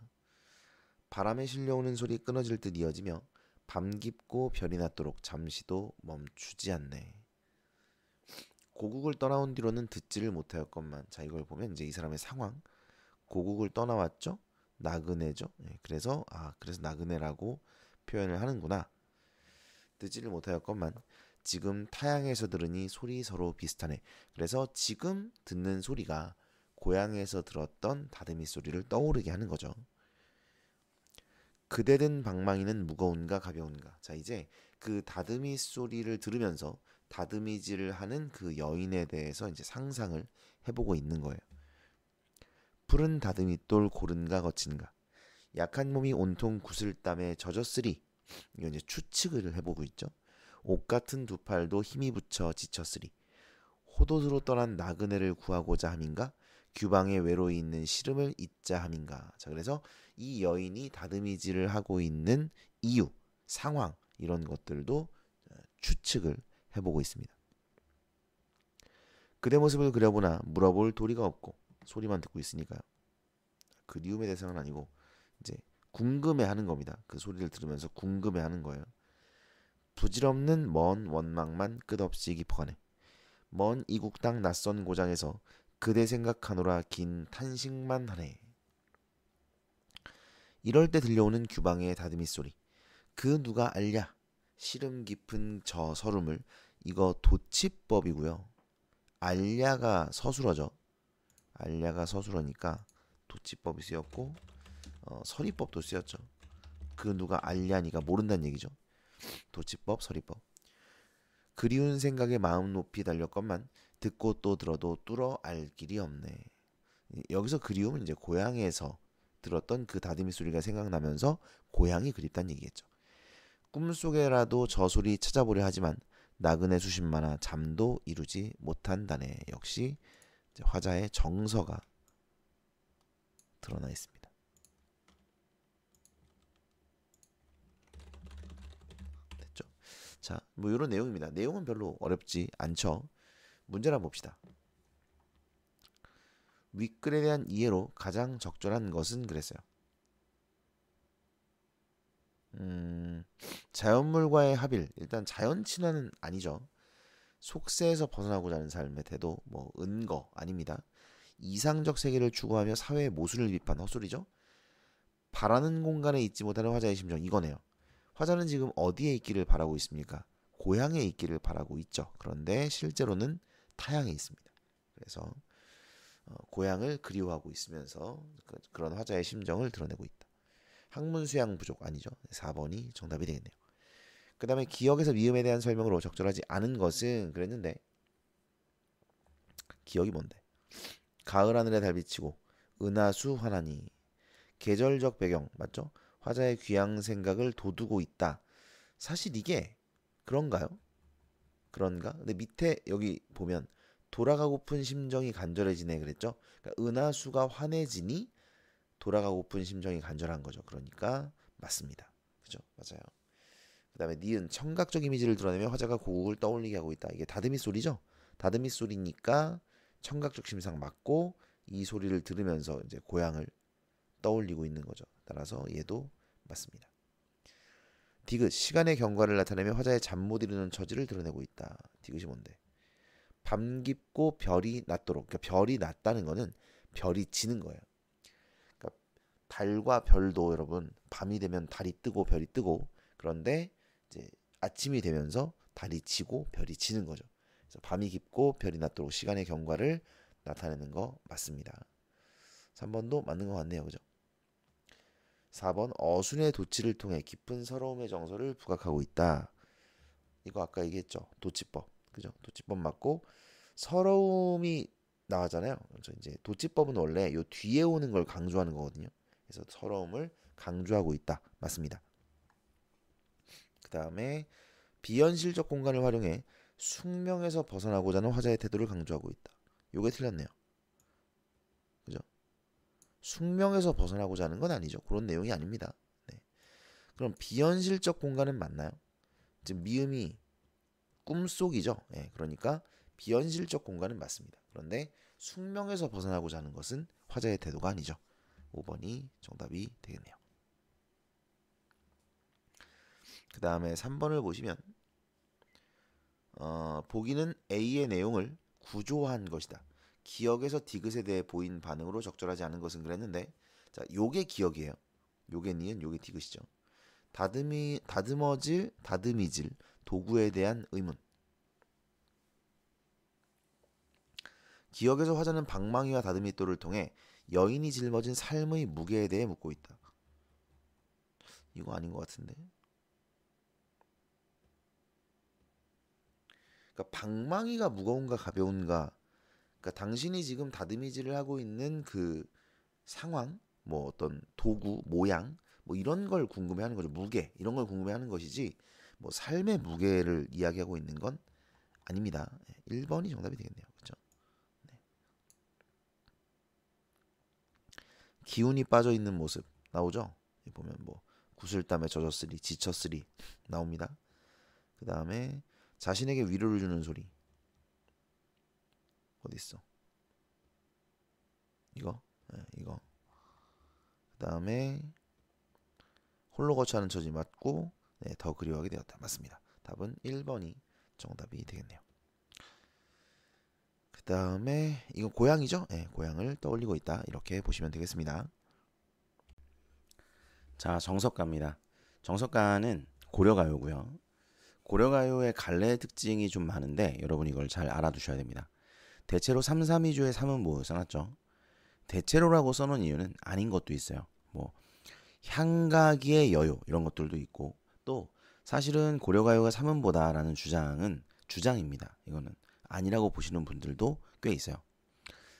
바람에 실려오는 소리 끊어질 듯 이어지며 밤 깊고 별이 낮도록 잠시도 멈추지 않네. 고국을 떠나온 뒤로는 듣지를 못하였건만. 자, 이걸 보면 이제 이 사람의 상황. 고국을 떠나왔죠. 나그네죠. 예, 그래서 나그네라고 표현을 하는구나. 듣지를 못하였건만 지금 타향에서 들으니 소리 서로 비슷하네. 그래서 지금 듣는 소리가 고향에서 들었던 다듬이 소리를 떠오르게 하는 거죠. 그대 든 방망이는 무거운가 가벼운가. 자, 이제 그 다듬이 소리를 들으면서 다듬이질을 하는 그 여인에 대해서 이제 상상을 해보고 있는 거예요. 푸른 다듬이돌 고른가 거친가. 약한 몸이 온통 구슬땀에 젖었으리. 이거 이제 추측을 해보고 있죠. 옷 같은 두 팔도 힘이 붙여 지쳤으리. 호도스로 떠난 나그네를 구하고자 함인가? 규방에 외로이 있는 시름을 잊자 함인가? 자, 그래서 이 여인이 다듬이질을 하고 있는 이유, 상황 이런 것들도 추측을 해보고 있습니다. 그대 모습을 그려보나 물어볼 도리가 없고 소리만 듣고 있으니까요. 그리움의 대상은 아니고 이제 궁금해하는 겁니다. 그 소리를 들으면서 궁금해하는 거예요. 부질없는 먼 원망만 끝없이 깊어가네. 먼 이국 땅 낯선 고장에서 그대 생각하노라 긴 탄식만 하네. 이럴 때 들려오는 규방의 다듬이 소리. 그 누가 알랴. 시름 깊은 저 서름을. 이거 도치법이고요. 알랴가 서술어죠. 알랴가 서술어니까 도치법이 쓰였고 서리법도 쓰였죠. 그 누가 알랴니까 모른다는 얘기죠. 도치법, 서리법. 그리운 생각에 마음 높이 달렸건만 듣고 또 들어도 뚫어 알 길이 없네. 여기서 그리움은 이제 고향에서 들었던 그 다듬이 소리가 생각나면서 고향이 그립다는 얘기겠죠. 꿈속에라도 저 소리 찾아보려 하지만 나그네 수십 만화 잠도 이루지 못한다네. 역시 화자의 정서가 드러나 있습니다. 됐죠? 자, 뭐 이런 내용입니다. 내용은 별로 어렵지 않죠. 문제를 한번 봅시다. 윗글에 대한 이해로 가장 적절한 것은 그랬어요. 자연물과의 합일. 일단 자연 친화는 아니죠. 속세에서 벗어나고자 하는 삶의 태도, 뭐 은거 아닙니다. 이상적 세계를 추구하며 사회의 모순을 비판 헛소리죠. 바라는 공간에 있지 못하는 화자의 심정 이거네요. 화자는 지금 어디에 있기를 바라고 있습니까? 고향에 있기를 바라고 있죠. 그런데 실제로는 타향에 있습니다. 그래서 고향을 그리워하고 있으면서 그런 화자의 심정을 드러내고 있다. 학문 수양 부족 아니죠. 4번이 정답이 되겠네요. 그 다음에 기억에서 미음에 대한 설명으로 적절하지 않은 것은 그랬는데 기억이 뭔데? 가을 하늘에 달비치고 은하수 환하니. 계절적 배경 맞죠? 화자의 귀향 생각을 돋우고 있다. 사실 이게 그런가요? 그런가? 근데 밑에 여기 보면 돌아가고픈 심정이 간절해지네 그랬죠? 그러니까 은하수가 환해지니 돌아가고픈 심정이 간절한 거죠. 그러니까 맞습니다. 그죠? 맞아요. 그 다음에 니은 청각적 이미지를 드러내며 화자가 고국을 떠올리게 하고 있다. 이게 다듬이 소리죠. 다듬이 소리니까 청각적 심상 맞고 이 소리를 들으면서 이제 고향을 떠올리고 있는 거죠. 따라서 얘도 맞습니다. 디귿 시간의 경과를 나타내며 화자의 잠 못 이루는 처지를 드러내고 있다. 디귿이 뭔데? 밤 깊고 별이 낮도록. 그러니까 별이 낮다는 거는 별이 지는 거예요. 그러니까 달과 별도 여러분 밤이 되면 달이 뜨고 별이 뜨고 그런데 이제 아침이 되면서 달이 지고 별이 지는 거죠. 그래서 밤이 깊고 별이 낮도록 시간의 경과를 나타내는 거 맞습니다. 3번도 맞는 것 같네요. 그죠? 4번 어순의 도치를 통해 깊은 서러움의 정서를 부각하고 있다. 이거 아까 얘기했죠. 도치법. 그죠? 도치법 맞고 서러움이 나왔잖아요. 그래서 이제 도치법은 원래 요 뒤에 오는 걸 강조하는 거거든요. 그래서 서러움을 강조하고 있다. 맞습니다. 그 다음에 비현실적 공간을 활용해 숙명에서 벗어나고자 하는 화자의 태도를 강조하고 있다. 요게 틀렸네요. 그죠? 숙명에서 벗어나고자 하는 건 아니죠. 그런 내용이 아닙니다. 네. 그럼 비현실적 공간은 맞나요? 지금 미음이 꿈속이죠. 네. 그러니까 비현실적 공간은 맞습니다. 그런데 숙명에서 벗어나고자 하는 것은 화자의 태도가 아니죠. 5번이 정답이 되겠네요. 그 다음에 3번을 보시면 보기는 A의 내용을 구조화한 것이다. 기억에서 디귿에 대해 보인 반응으로 적절하지 않은 것은 그랬는데 자, 요게 기억이에요. 요게 니은, 요게 디귿이죠. 다듬이질 도구에 대한 의문. 기억에서 화자는 방망이와 다듬이돌을 통해 여인이 짊어진 삶의 무게에 대해 묻고 있다. 이거 아닌 것 같은데. 그러니까 방망이가 무거운가 가벼운가. 그러니까 당신이 지금 다듬이질을 하고 있는 그 상황, 뭐 어떤 도구, 모양, 뭐 이런 걸 궁금해하는 거죠. 무게 이런 걸 궁금해하는 것이지 뭐 삶의 무게를 이야기하고 있는 건 아닙니다. 1번이 정답이 되겠네요. 그렇죠? 네. 기운이 빠져 있는 모습 나오죠. 보면 뭐 구슬땀에 젖었으리, 지쳤으리 나옵니다. 그 다음에 자신에게 위로를 주는 소리 어디 있어? 이거, 네, 이거. 그 다음에 홀로 거처하는 처지 맞고 네, 더 그리워하게 되었다. 맞습니다. 답은 1번이 정답이 되겠네요. 그 다음에 이건 고향이죠? 네, 고향을 떠올리고 있다. 이렇게 보시면 되겠습니다. 자, 정석가입니다. 정석가는 고려가요고요. 고려가요의 갈래 특징이 좀 많은데 여러분 이걸 잘 알아두셔야 됩니다. 대체로 3, 3, 2조의 3은 뭐 써놨죠? 대체로라고 써놓은 이유는 아닌 것도 있어요. 뭐 향각의 여요 이런 것들도 있고 또 사실은 고려가요가 3음보다라는 주장은 주장입니다. 이거는 아니라고 보시는 분들도 꽤 있어요.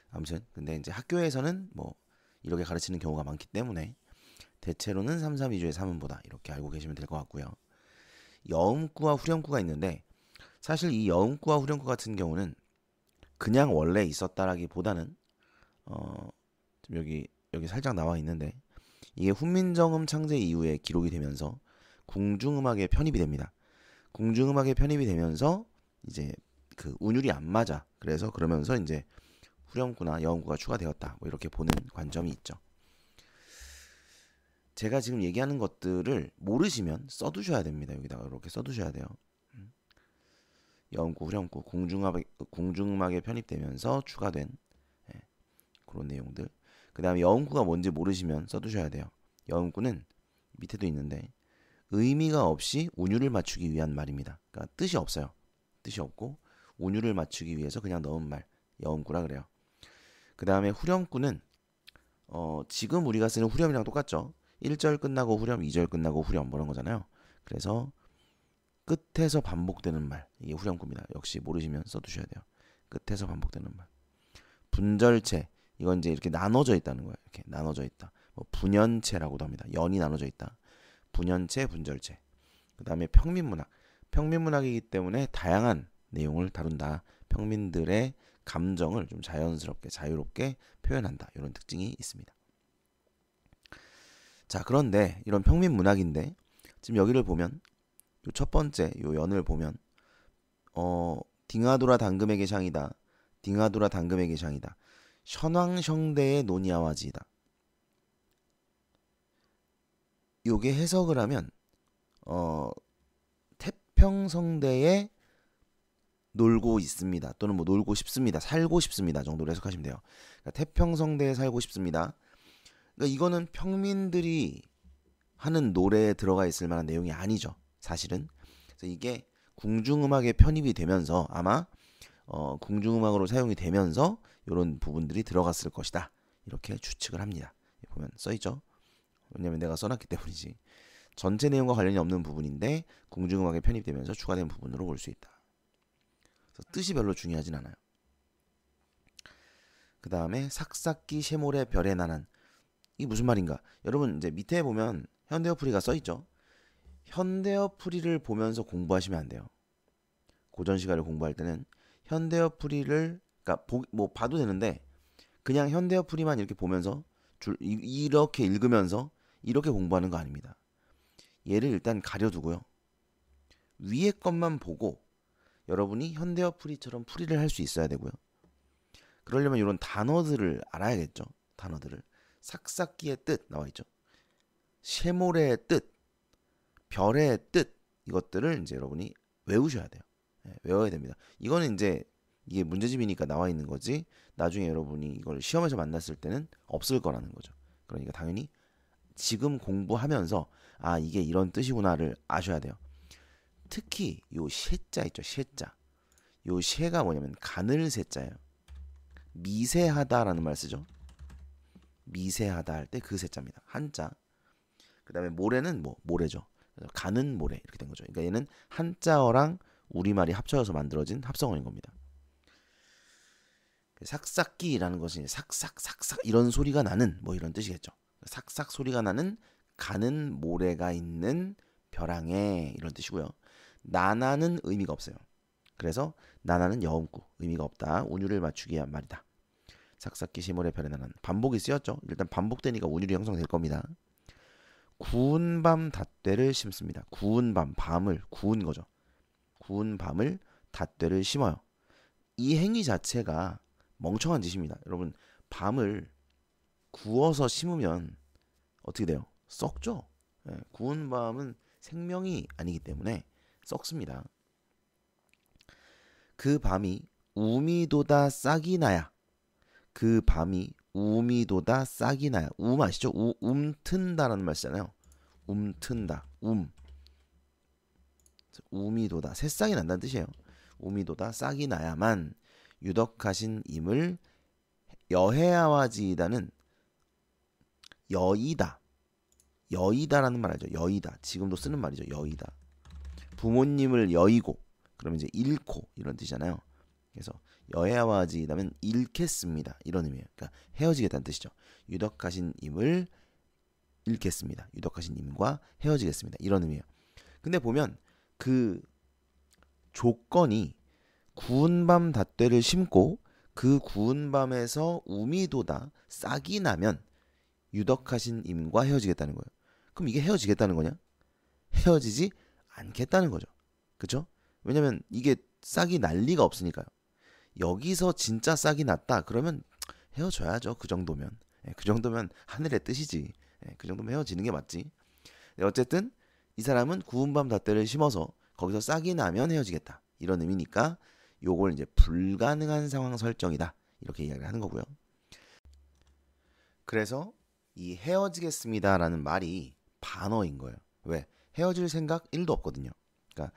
아무튼 근데 이제 학교에서는 뭐 이렇게 가르치는 경우가 많기 때문에 대체로는 3, 3, 2조의 3음보다 이렇게 알고 계시면 될 것 같고요. 여음구와 후렴구가 있는데 사실 이 여음구와 후렴구 같은 경우는 그냥 원래 있었다라기보다는 좀 여기 살짝 나와 있는데 이게 훈민정음 창제 이후에 기록이 되면서 궁중음악에 편입이 됩니다. 궁중음악에 편입이 되면서 이제 그 운율이 안 맞아. 그래서 그러면서 이제 후렴구나 여음구가 추가되었다. 뭐 이렇게 보는 관점이 있죠. 제가 지금 얘기하는 것들을 모르시면 써두셔야 됩니다. 여기다가 이렇게 써두셔야 돼요. 여음구, 후렴구, 궁중음악에 편입되면서 추가된 그런 내용들. 그 다음에 여음구가 뭔지 모르시면 써두셔야 돼요. 여음구는 밑에도 있는데 의미가 없이 운율을 맞추기 위한 말입니다. 그러니까 뜻이 없어요. 뜻이 없고 운율을 맞추기 위해서 그냥 넣은 말 여음구라 그래요. 그 다음에 후렴구는 지금 우리가 쓰는 후렴이랑 똑같죠. 1절 끝나고 후렴, 2절 끝나고 후렴 뭐 이런 거잖아요. 그래서 끝에서 반복되는 말 이게 후렴구입니다. 역시 모르시면 써두셔야 돼요. 끝에서 반복되는 말. 분절체 이건 이제 이렇게 나눠져 있다는 거예요. 이렇게 나눠져 있다. 뭐 분연체라고도 합니다. 연이 나눠져 있다. 분연체, 분절체. 그 다음에 평민문학. 평민문학이기 때문에 다양한 내용을 다룬다. 평민들의 감정을 좀 자연스럽게 자유롭게 표현한다. 이런 특징이 있습니다. 자, 그런데 이런 평민문학인데 지금 여기를 보면 요 첫 번째 요 연을 보면 딩하도라 당금의 개샹이다. 딩하도라 당금의 개샹이다. 현왕성대의 노니아와지이다. 요게 해석을 하면 태평성대에 놀고 있습니다. 또는 뭐 놀고 싶습니다. 살고 싶습니다. 정도로 해석하시면 돼요. 그러니까 태평성대에 살고 싶습니다. 그러니까 이거는 평민들이 하는 노래에 들어가 있을 만한 내용이 아니죠. 사실은. 그래서 이게 궁중음악에 편입이 되면서 아마 궁중음악으로 사용이 되면서 이런 부분들이 들어갔을 것이다. 이렇게 추측을 합니다. 보면 써있죠. 왜냐면 내가 써놨기 때문이지. 전체 내용과 관련이 없는 부분인데 궁중음악에 편입되면서 추가된 부분으로 볼 수 있다. 그래서 뜻이 별로 중요하진 않아요. 그 다음에 삭삭기 쉐몰의 별의 나난. 이게 무슨 말인가? 여러분 이제 밑에 보면 현대어풀이가 써있죠. 현대어풀이를 보면서 공부하시면 안 돼요. 고전 시가를 공부할 때는 현대어풀이를 그러니까 뭐 봐도 되는데 그냥 현대어풀이만 이렇게 보면서 이렇게 읽으면서 이렇게 공부하는 거 아닙니다. 얘를 일단 가려두고요. 위에 것만 보고 여러분이 현대어풀이처럼 풀이를 할 수 있어야 되고요. 그러려면 이런 단어들을 알아야겠죠. 단어들을. 삭삭기의 뜻 나와있죠. 쉐몰의 뜻, 별의 뜻 이것들을 이제 여러분이 외우셔야 돼요. 네, 외워야 됩니다. 이거는 이제 이게 문제집이니까 나와 있는 거지 나중에 여러분이 이걸 시험에서 만났을 때는 없을 거라는 거죠. 그러니까 당연히 지금 공부하면서 아 이게 이런 뜻이구나를 아셔야 돼요. 특히 요 셰자 있죠. 셰자. 요 셰가 뭐냐면 가늘 세자예요. 미세하다라는 말 쓰죠. 미세하다 할 때 그 세자입니다. 한자. 그다음에 모래는 뭐 모래죠. 가는 모래 이렇게 된 거죠. 그러니까 얘는 한자어랑 우리말이 합쳐져서 만들어진 합성어인 겁니다. 삭삭기라는 것이 삭삭삭삭 이런 소리가 나는 뭐 이런 뜻이겠죠. 삭삭 소리가 나는 가는 모래가 있는 벼랑에 이런 뜻이고요. 나나는 의미가 없어요. 그래서 나나는 여음구 의미가 없다. 운율을 맞추기 위한 말이다. 삭삭기 시모래 별에 나는 반복이 쓰였죠. 일단 반복되니까 운율이 형성될 겁니다. 구운 밤 닷대를 심습니다. 구운 밤, 밤을 구운 거죠. 구운 밤을 닷대를 심어요. 이 행위 자체가 멍청한 짓입니다. 여러분 밤을 구워서 심으면 어떻게 돼요? 썩죠. 예, 구운 밤은 생명이 아니기 때문에 썩습니다. 그 밤이 우미도다 싹이 나야. 그 밤이 우미도다 싹이 나야. 아시죠? 움튼다라는 말 쓰잖아요. 움튼다. 우미도다. 새싹이 난다는 뜻이에요. 우미도다 싹이 나야만 유덕하신 임을 여해아와지이다는 여의다. 여의다라는 말 알죠? 여의다. 지금도 쓰는 말이죠. 여의다. 부모님을 여의고 그러면 이제 잃고 이런 뜻이잖아요. 그래서 여해아와지이다면 잃겠습니다. 이런 의미예요. 그러니까 헤어지겠다는 뜻이죠. 유덕하신 임을 잃겠습니다. 유덕하신 임과 헤어지겠습니다. 이런 의미예요. 근데 보면 그 조건이 구운 밤 닷대를 심고 그 구운 밤에서 우미도다 싹이 나면 유덕하신 임과 헤어지겠다는 거예요. 그럼 이게 헤어지겠다는 거냐? 헤어지지 않겠다는 거죠. 그렇죠? 왜냐면 이게 싹이 날 리가 없으니까요. 여기서 진짜 싹이 났다 그러면 헤어져야죠. 그 정도면. 그 정도면 하늘의 뜻이지. 그 정도면 헤어지는 게 맞지. 어쨌든 이 사람은 구운 밤 닷대를 심어서 거기서 싹이 나면 헤어지겠다. 이런 의미니까 요걸 이제 불가능한 상황 설정이다. 이렇게 이야기를 하는 거고요. 그래서 이 헤어지겠습니다라는 말이 반어인 거예요. 왜? 헤어질 생각 1도 없거든요. 그러니까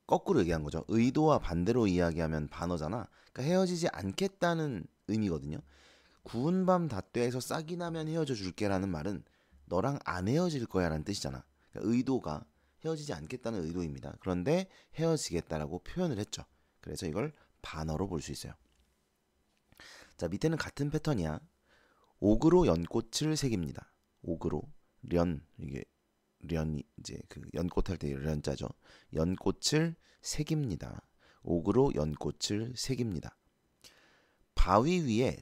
거꾸로 얘기한 거죠. 의도와 반대로 이야기하면 반어잖아. 그러니까 헤어지지 않겠다는 의미거든요. 구운 밤 닷대에서 싹이 나면 헤어져 줄게라는 말은 너랑 안 헤어질 거야라는 뜻이잖아. 그러니까 의도가 헤어지지 않겠다는 의도입니다. 그런데 헤어지겠다라고 표현을 했죠. 그래서 이걸 반어로 볼 수 있어요. 자, 밑에는 같은 패턴이야. 옥으로 연꽃을 새깁니다. 옥으로 이게 련이 이제 그 연꽃 할 때 련자죠. 연꽃을 새깁니다. 옥으로 연꽃을 새깁니다. 바위 위에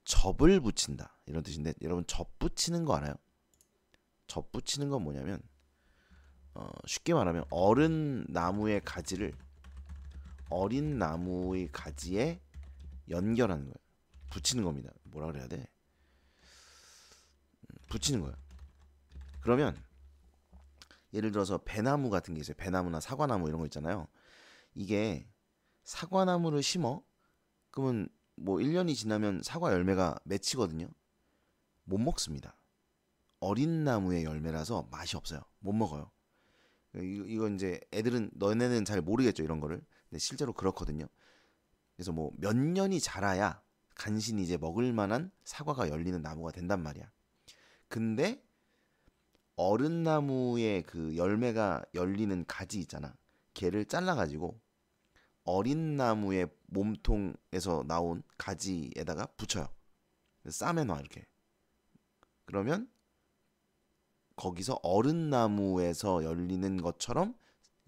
접을 붙인다. 이런 뜻인데 여러분 접 붙이는 거 알아요? 접 붙이는 건 뭐냐면 쉽게 말하면 어린 나무의 가지에 연결하는 거예요. 붙이는 겁니다. 뭐라 그래야 돼? 붙이는 거예요. 그러면 예를 들어서 배나무 같은 게 있어요. 배나무나 사과나무 이런 거 있잖아요. 이게 사과나무를 심어? 그러면 뭐 1년이 지나면 사과 열매가 맺히거든요. 못 먹습니다. 어린 나무의 열매라서 맛이 없어요. 못 먹어요. 이건 이제 너네는 잘 모르겠죠, 이런 거를. 근데 실제로 그렇거든요. 그래서 뭐 몇 년이 자라야 간신히 이제 먹을 만한 사과가 열리는 나무가 된단 말이야. 근데 어른 나무의 그 열매가 열리는 가지 있잖아. 걔를 잘라가지고 어린 나무의 몸통에서 나온 가지에다가 붙여요. 싸매놔 이렇게. 그러면 거기서 어른 나무에서 열리는 것처럼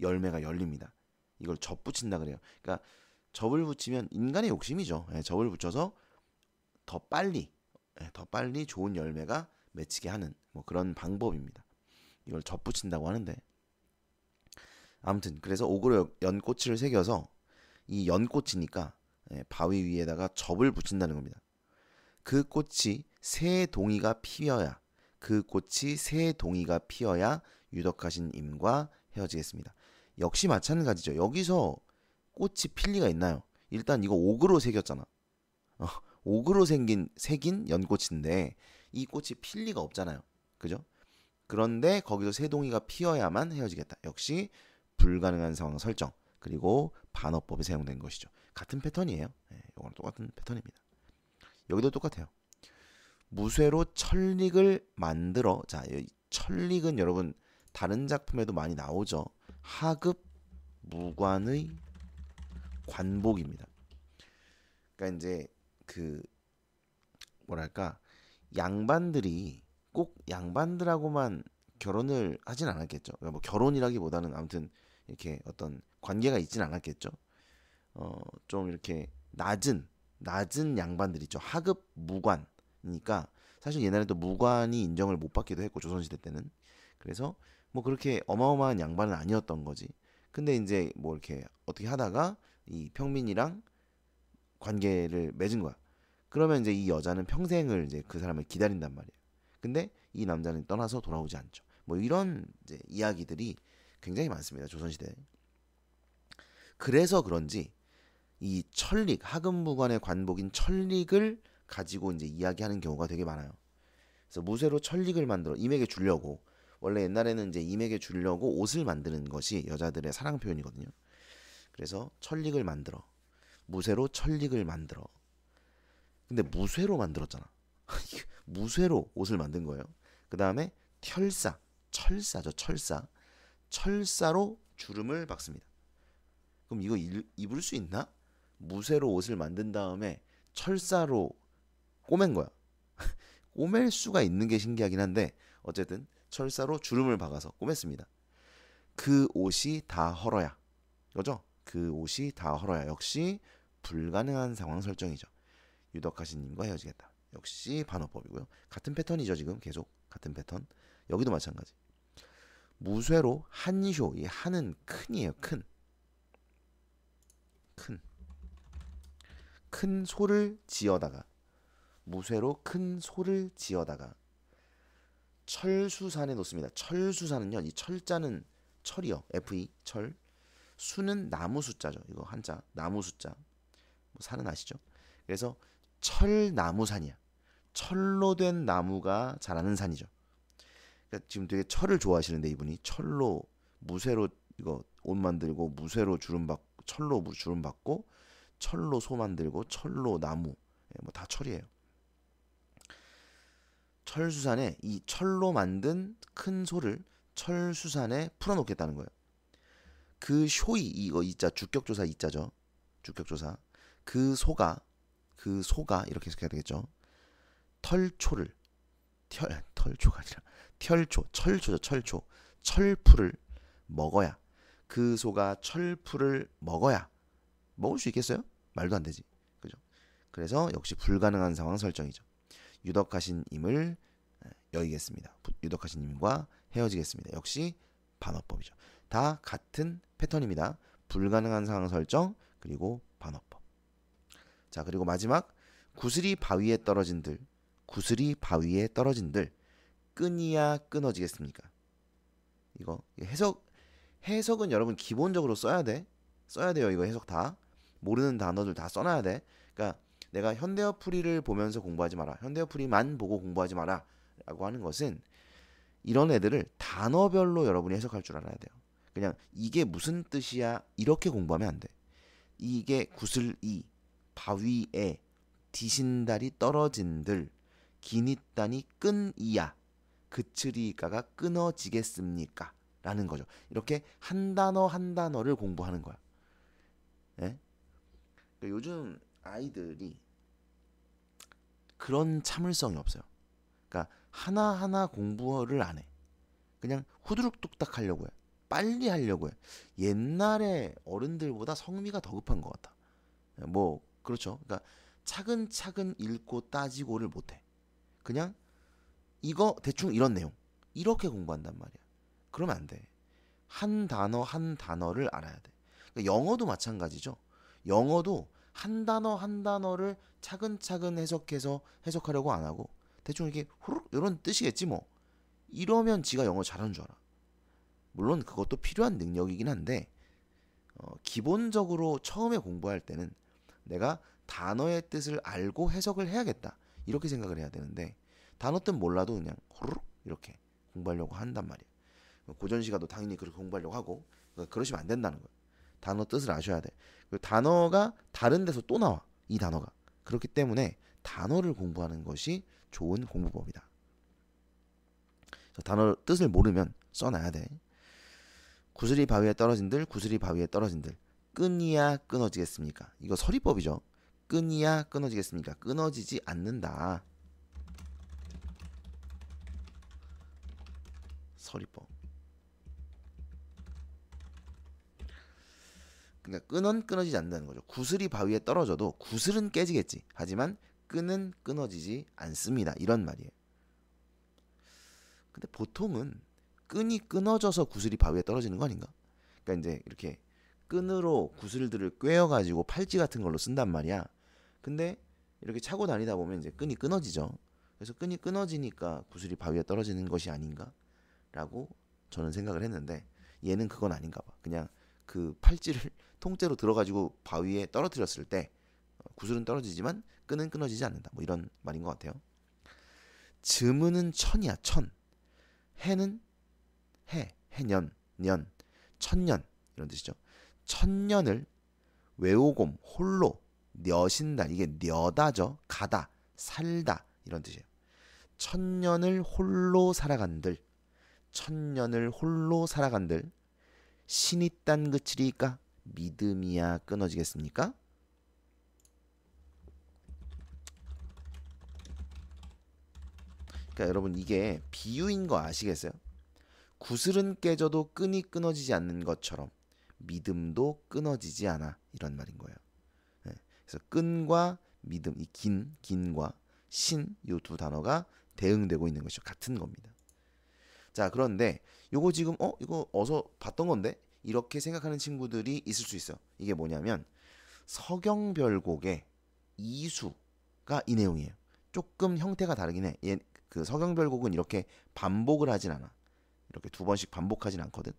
열매가 열립니다. 이걸 접 붙인다 그래요. 그러니까 접을 붙이면 인간의 욕심이죠. 접을 붙여서 더 빨리 좋은 열매가 맺히게 하는 뭐 그런 방법입니다. 이걸 접 붙인다고 하는데 아무튼 그래서 옥으로 연꽃을 새겨서 이 연꽃이니까 바위 위에다가 접을 붙인다는 겁니다. 그 꽃이 새 동이가 피어야 유덕하신 임과 헤어지겠습니다. 역시 마찬가지죠. 여기서 꽃이 필 리가 있나요? 일단 이거 옥으로 새겼잖아. 옥으로 새긴 연꽃인데 이 꽃이 필 리가 없잖아요. 그죠? 그런데 거기서 새동이가 피어야만 헤어지겠다. 역시 불가능한 상황 설정. 그리고 반어법이 사용된 것이죠. 같은 패턴이에요. 네, 이거랑 똑같은 패턴입니다. 여기도 똑같아요. 무쇠로 철릭을 만들어. 자, 철릭은 여러분 다른 작품에도 많이 나오죠. 하급 무관의 관복입니다. 그러니까 이제 그 뭐랄까 양반들이 꼭 양반들하고만 결혼을 하진 않았겠죠. 그러니까 뭐 결혼이라기보다는 아무튼 이렇게 어떤 관계가 있진 않았겠죠. 좀 이렇게 낮은 양반들 있죠. 하급 무관이니까 사실 옛날에도 무관이 인정을 못 받기도 했고 조선시대 때는. 그래서 뭐 그렇게 어마어마한 양반은 아니었던 거지. 근데 이제 뭐 이렇게 어떻게 하다가 이 평민이랑 관계를 맺은 거야. 그러면 이제 이 여자는 평생을 이제 그 사람을 기다린단 말이에요. 근데 이 남자는 떠나서 돌아오지 않죠. 뭐 이런 이제 이야기들이 굉장히 많습니다. 조선시대에. 그래서 그런지 이 천릭, 하급무관의 관복인 천릭을 가지고 이제 이야기하는 경우가 되게 많아요. 그래서 무쇠로 천릭을 만들어 임에게 주려고, 원래 옛날에는 이제 임에게 주려고 옷을 만드는 것이 여자들의 사랑 표현이거든요. 그래서 천릭을 만들어, 무쇠로 천릭을 만들어. 근데 무쇠로 만들었잖아. 무쇠로 옷을 만든 거예요. 그 다음에 철사죠, 철사로 주름을 박습니다. 그럼 이거 입을 수 있나? 무쇠로 옷을 만든 다음에 철사로 꼬맨 거야. 꼬맬 수가 있는 게 신기하긴 한데 어쨌든 철사로 주름을 박아서 꼬맸습니다. 그 옷이 다 헐어야. 그죠? 그 옷이 다 헐어야. 역시 불가능한 상황 설정이죠. 유덕하신님과 헤어지겠다. 역시 반어법이고요. 같은 패턴이죠. 지금 계속 같은 패턴. 여기도 마찬가지. 무쇠로 한쇼. 이 한은 큰이에요. 큰 소를 지어다가, 무쇠로 큰 소를 지어다가 철수산에 놓습니다. 철수산은요, 이 철자는 철이요, FE 철. 수는 나무 숫자죠. 이거 한자 나무 숫자. 뭐 산은 아시죠? 그래서 철나무산이야. 철로 된 나무가 자라는 산이죠. 그러니까 지금 되게 철을 좋아하시는데 이분이 철로 무쇠로 이거 옷 만들고 무쇠로 철로 주름 받고 철로 소 만들고 철로 나무, 뭐 다 철이에요. 철수산에 이 철로 만든 큰 소를 철수산에 풀어놓겠다는 거예요. 그 쇼이, 이거 이자 주격조사 이자죠. 주격조사. 그 소가 이렇게 해석해야 되겠죠. 털초가 아니라 철초죠. 철풀을 먹어야. 그 소가 철풀을 먹어야. 먹을 수 있겠어요? 말도 안 되지. 그죠? 그래서 역시 불가능한 상황 설정이죠. 유덕하신임을 여의겠습니다. 유덕하신님과 헤어지겠습니다. 역시 반어법이죠. 다 같은 패턴입니다. 불가능한 상황 설정 그리고 반어법. 자, 그리고 마지막 구슬이 바위에 떨어진들 끊이야 끊어지겠습니까? 이거 해석은 여러분 기본적으로 써야 돼요. 이거 해석 다 모르는 단어들 다 써놔야 돼. 그러니까 내가 현대어풀이를 보면서 공부하지 마라, 현대어풀이만 보고 공부하지 마라 라고 하는 것은 이런 애들을 단어별로 여러분이 해석할 줄 알아야 돼요. 그냥 이게 무슨 뜻이야 이렇게 공부하면 안 돼. 이게 구슬이 바위에 디신달이 떨어진들 기니단이 끈이야 그치리가가 끊어지겠습니까? 라는 거죠. 이렇게 한 단어 한 단어를 공부하는 거야. 예? 그러니까 요즘 아이들이 그런 참을성이 없어요. 그러니까 하나하나 공부를 안 해. 그냥 후두룩 뚝딱 하려고 해. 빨리 하려고 해. 옛날에 어른들보다 성미가 더 급한 것 같아. 뭐 그렇죠. 그러니까 차근차근 읽고 따지고를 못해. 그냥 이거 대충 이런 내용 이렇게 공부한단 말이야. 그러면 안 돼. 한 단어 한 단어를 알아야 돼. 그러니까 영어도 마찬가지죠. 영어도 한 단어 한 단어를 차근차근 해석하려고 안 하고 대충 이렇게 후루룩 이런 뜻이겠지 뭐. 이러면 지가 영어 잘하는 줄 알아. 물론 그것도 필요한 능력이긴 한데 기본적으로 처음에 공부할 때는 내가 단어의 뜻을 알고 해석을 해야겠다 이렇게 생각을 해야 되는데 단어 뜻 몰라도 그냥 호로록 이렇게 공부하려고 한단 말이에요. 고전시가도 당연히 그렇게 공부하려고 하고, 그러니까 그러시면 안 된다는 거예요. 단어 뜻을 아셔야 돼. 그리고 단어가 다른 데서 또 나와. 이 단어가. 그렇기 때문에 단어를 공부하는 것이 좋은 공부법이다. 단어 뜻을 모르면 써놔야 돼. 구슬이 바위에 떨어진들, 구슬이 바위에 떨어진들. 끊이야 끊어지겠습니까? 이거 서리법이죠. 끊이야 끊어지겠습니까? 끊어지지 않는다. 서리법. 그러니까 끈은 끊어지지 않는다는 거죠. 구슬이 바위에 떨어져도 구슬은 깨지겠지. 하지만 끈은 끊어지지 않습니다. 이런 말이에요. 근데 보통은 끈이 끊어져서 구슬이 바위에 떨어지는 거 아닌가? 그러니까 이제 이렇게 끈으로 구슬들을 꿰어가지고 팔찌 같은 걸로 쓴단 말이야. 근데 이렇게 차고 다니다 보면 이제 끈이 끊어지죠. 그래서 끈이 끊어지니까 구슬이 바위에 떨어지는 것이 아닌가라고 저는 생각을 했는데, 얘는 그건 아닌가 봐. 그냥 그 팔찌를 통째로 들어가지고 바위에 떨어뜨렸을 때 구슬은 떨어지지만 끈은 끊어지지 않는다. 뭐 이런 말인 것 같아요. 즈무는 천이야, 천. 해는 해년, 년, 천년 이런 뜻이죠. 천년을 외오곰, 홀로, 녀신다. 이게 녀다죠. 가다, 살다 이런 뜻이에요. 천년을 홀로 살아간들, 천년을 홀로 살아간들. 신이 딴 그치리까 믿음이야 끊어지겠습니까? 그러니까 여러분 이게 비유인 거 아시겠어요? 구슬은 깨져도 끈이 끊어지지 않는 것처럼 믿음도 끊어지지 않아, 이런 말인 거예요. 네. 그래서 끈과 믿음, 이 긴과 신, 이 두 단어가 대응되고 있는 것이죠. 같은 겁니다. 자, 그런데 요거 지금 이거 어서 봤던 건데 이렇게 생각하는 친구들이 있을 수 있어요. 이게 뭐냐면 서경별곡의 이수가 이 내용이에요. 조금 형태가 다르긴 해. 그 서경별곡은 이렇게 반복을 하진 않아. 이렇게 두 번씩 반복하진 않거든.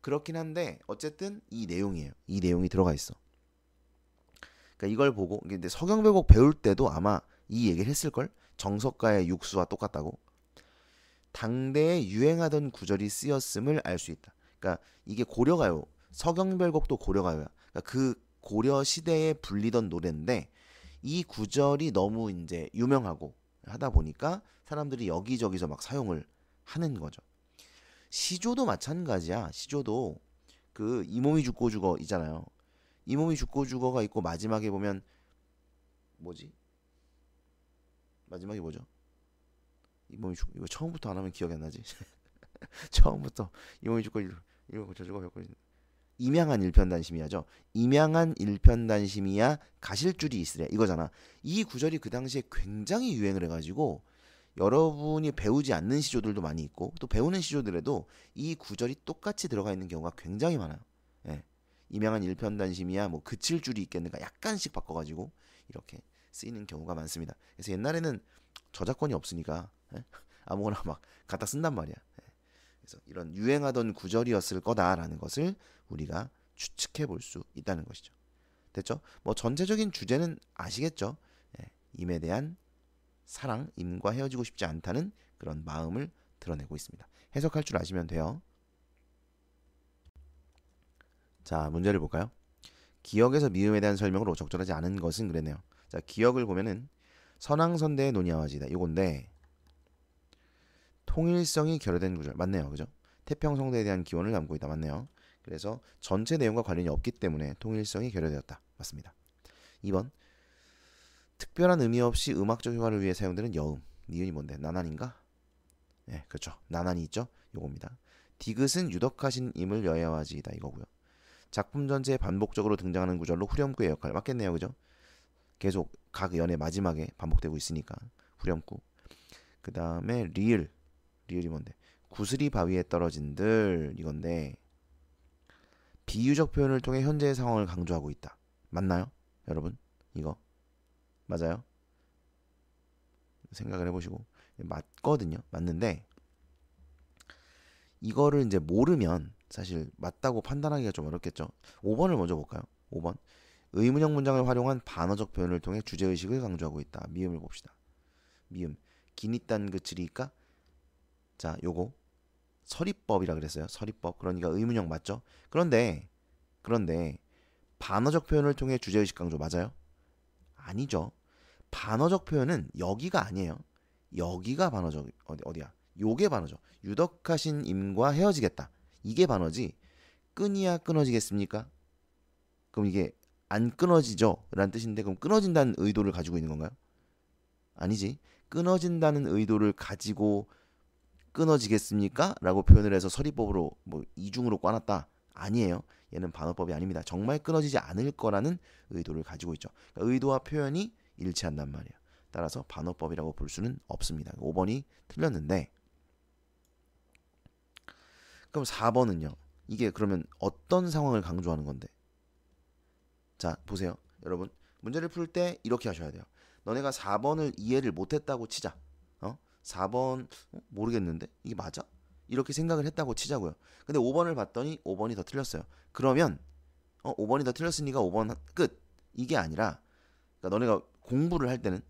그렇긴 한데 어쨌든 이 내용이에요. 이 내용이 들어가 있어. 그러니까 이걸 보고, 근데 서경별곡 배울 때도 아마 이 얘기를 했을걸? 정석가의 육수와 똑같다고. 당대에 유행하던 구절이 쓰였음을 알 수 있다. 그러니까 이게 고려가요. 서경별곡도 고려가요야. 그러니까 그 고려 시대에 불리던 노래인데 이 구절이 너무 이제 유명하고 하다 보니까 사람들이 여기저기서 막 사용을 하는 거죠. 시조도 마찬가지야. 시조도 그 이 몸이 죽고 죽어 있잖아요. 이 몸이 죽고 죽어가 있고 마지막에 보면 뭐지? 마지막에 뭐죠? 이 몸이 죽고, 이거 처음부터 안 하면 기억이 안 나지. 처음부터 이 몸이 죽고 이거 저주고 벽고 임양한 일편단심이야죠. 임양한 일편단심이야 가실 줄이 있으랴 이거잖아. 이 구절이 그 당시에 굉장히 유행을 해가지고 여러분이 배우지 않는 시조들도 많이 있고 또 배우는 시조들에도 이 구절이 똑같이 들어가 있는 경우가 굉장히 많아요. 예. 임양한 일편단심이야 뭐 그칠 줄이 있겠는가 약간씩 바꿔가지고 이렇게 쓰이는 경우가 많습니다. 그래서 옛날에는 저작권이 없으니까 아무거나 막 갖다 쓴단 말이야. 그래서 이런 유행하던 구절이었을 거다라는 것을 우리가 추측해 볼 수 있다는 것이죠. 됐죠? 뭐 전체적인 주제는 아시겠죠? 임에 대한 사랑, 임과 헤어지고 싶지 않다는 그런 마음을 드러내고 있습니다. 해석할 줄 아시면 돼요. 자, 문제를 볼까요? 기역에서 미음에 대한 설명으로 적절하지 않은 것은 그랬네요. 자, 기역을 보면은 선왕선대의 논야와지다. 요건데 통일성이 결여된 구절 맞네요. 그죠? 태평성대에 대한 기원을 담고 있다. 맞네요. 그래서 전체 내용과 관련이 없기 때문에 통일성이 결여되었다. 맞습니다. 2번 특별한 의미 없이 음악적 효과를 위해 사용되는 여음. 니은이 뭔데? 나난인가? 네, 그렇죠. 나난이 있죠. 요겁니다. 디귿은 유덕하신 임을 여야와지이다. 이거고요. 작품 전체에 반복적으로 등장하는 구절로 후렴구의 역할 맞겠네요. 그죠? 계속 각 연의 마지막에 반복되고 있으니까 후렴구. 그 다음에 리을이 뭔데? 구슬이 바위에 떨어진들 이건데 비유적 표현을 통해 현재의 상황을 강조하고 있다. 맞나요? 여러분? 이거 맞아요? 생각을 해보시고 맞거든요. 맞는데 이거를 이제 모르면 사실 맞다고 판단하기가 좀 어렵겠죠. 5번을 먼저 볼까요? 5번 의문형 문장을 활용한 반어적 표현을 통해 주제의식을 강조하고 있다. 미음을 봅시다. 미음 기니딴 그치리까? 자, 요거 서리법이라 그랬어요. 서리법. 그러니까 의문형 맞죠? 그런데 반어적 표현을 통해 주제의식 강조 맞아요? 아니죠. 반어적 표현은 여기가 아니에요. 여기가 반어적 어디야? 요게 반어죠. 유덕하신 임과 헤어지겠다. 이게 반어지. 끊이야 끊어지겠습니까? 그럼 이게 안 끊어지죠? 라는 뜻인데 그럼 끊어진다는 의도를 가지고 있는 건가요? 아니지. 끊어진다는 의도를 가지고 끊어지겠습니까? 라고 표현을 해서 서리법으로 뭐 이중으로 꽈놨다. 아니에요. 얘는 반어법이 아닙니다. 정말 끊어지지 않을 거라는 의도를 가지고 있죠. 그러니까 의도와 표현이 일치한단 말이에요. 따라서 반어법이라고 볼 수는 없습니다. 5번이 틀렸는데 그럼 4번은요. 이게 그러면 어떤 상황을 강조하는 건데? 자, 보세요. 여러분, 문제를 풀 때 이렇게 하셔야 돼요. 너네가 4번을 이해를 못했다고 치자. 4번 모르겠는데 이게 맞아? 이렇게 생각을 했다고 치자고요. 근데 5번을 봤더니 5번이 더 틀렸어요. 그러면 5번이 더 틀렸으니까 5번 끝. 이게 아니라 그러니까 너네가 공부를 할 때는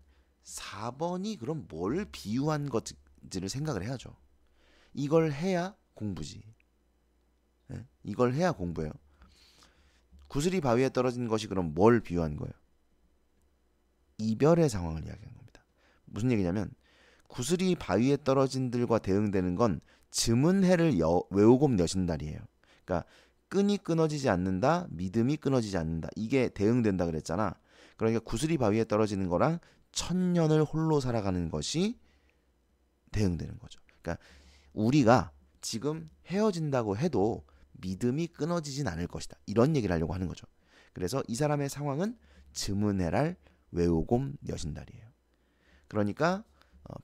4번이 그럼 뭘 비유한 것인지를 생각을 해야죠. 이걸 해야 공부지. 네? 이걸 해야 공부예요. 구슬이 바위에 떨어진 것이 그럼 뭘 비유한 거예요? 이별의 상황을 이야기한 겁니다. 무슨 얘기냐면 구슬이 바위에 떨어진들과 대응되는 건 즈문해를 외우곰 여신달이에요. 그러니까 끈이 끊어지지 않는다, 믿음이 끊어지지 않는다. 이게 대응된다 그랬잖아. 그러니까 구슬이 바위에 떨어지는 거랑 천년을 홀로 살아가는 것이 대응되는 거죠. 그러니까 우리가 지금 헤어진다고 해도 믿음이 끊어지진 않을 것이다. 이런 얘기를 하려고 하는 거죠. 그래서 이 사람의 상황은 즈문해랄 외오곰 여신달이에요. 그러니까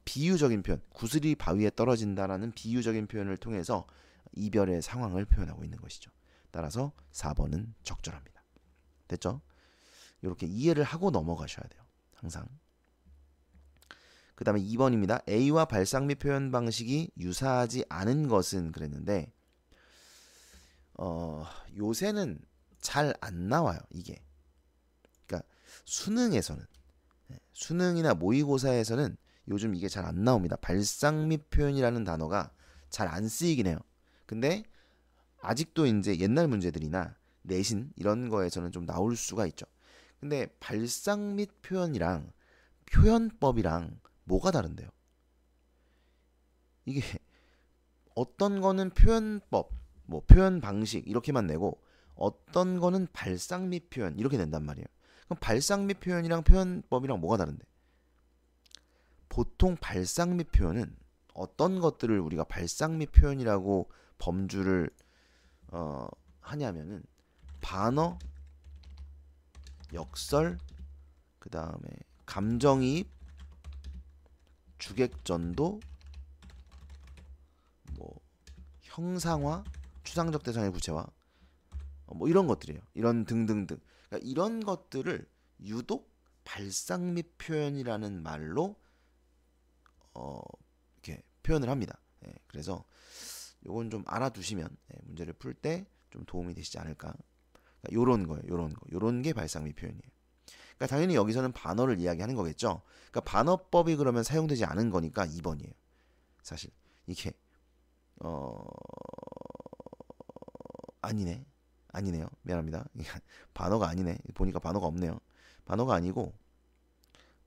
비유적인 표현, 구슬이 바위에 떨어진다라는 비유적인 표현을 통해서 이별의 상황을 표현하고 있는 것이죠. 따라서 4번은 적절합니다. 됐죠? 이렇게 이해를 하고 넘어가셔야 돼요. 항상. 그 다음에 2번입니다. A와 발상 및 표현 방식이 유사하지 않은 것은 그랬는데 요새는 잘 안 나와요. 이게. 그러니까 수능이나 모의고사에서는 요즘 이게 잘 안 나옵니다. 발상 및 표현이라는 단어가 잘 안 쓰이긴 해요. 근데 아직도 이제 옛날 문제들이나 내신 이런 거에서는 좀 나올 수가 있죠. 근데 발상 및 표현이랑 표현법이랑 뭐가 다른데요? 이게 어떤 거는 표현법, 뭐 표현 방식 이렇게만 내고 어떤 거는 발상 및 표현 이렇게 낸단 말이에요. 그럼 발상 및 표현이랑 표현법이랑 뭐가 다른데? 보통 발상 및 표현은 어떤 것들을 우리가 발상 및 표현이라고 범주를 하냐면은 반어, 역설, 그 다음에 감정이입, 주객전도, 뭐 형상화, 추상적 대상의 구체화, 뭐 이런 것들이에요. 이런 등등등. 그러니까 이런 것들을 유독 발상 및 표현이라는 말로 이렇게 표현을 합니다. 예, 그래서 요건 좀 알아두시면 문제를 풀 때 좀 도움이 되시지 않을까. 그러니까 요런 거예요. 요런 게 발상 및 표현이에요. 그러니까 당연히 여기서는 반어를 이야기하는 거겠죠. 그러니까 반어법이 그러면 사용되지 않은 거니까 2번이에요. 사실 이게 아니네요. 미안합니다. 반어가 아니네. 보니까 반어가 없네요. 반어가 아니고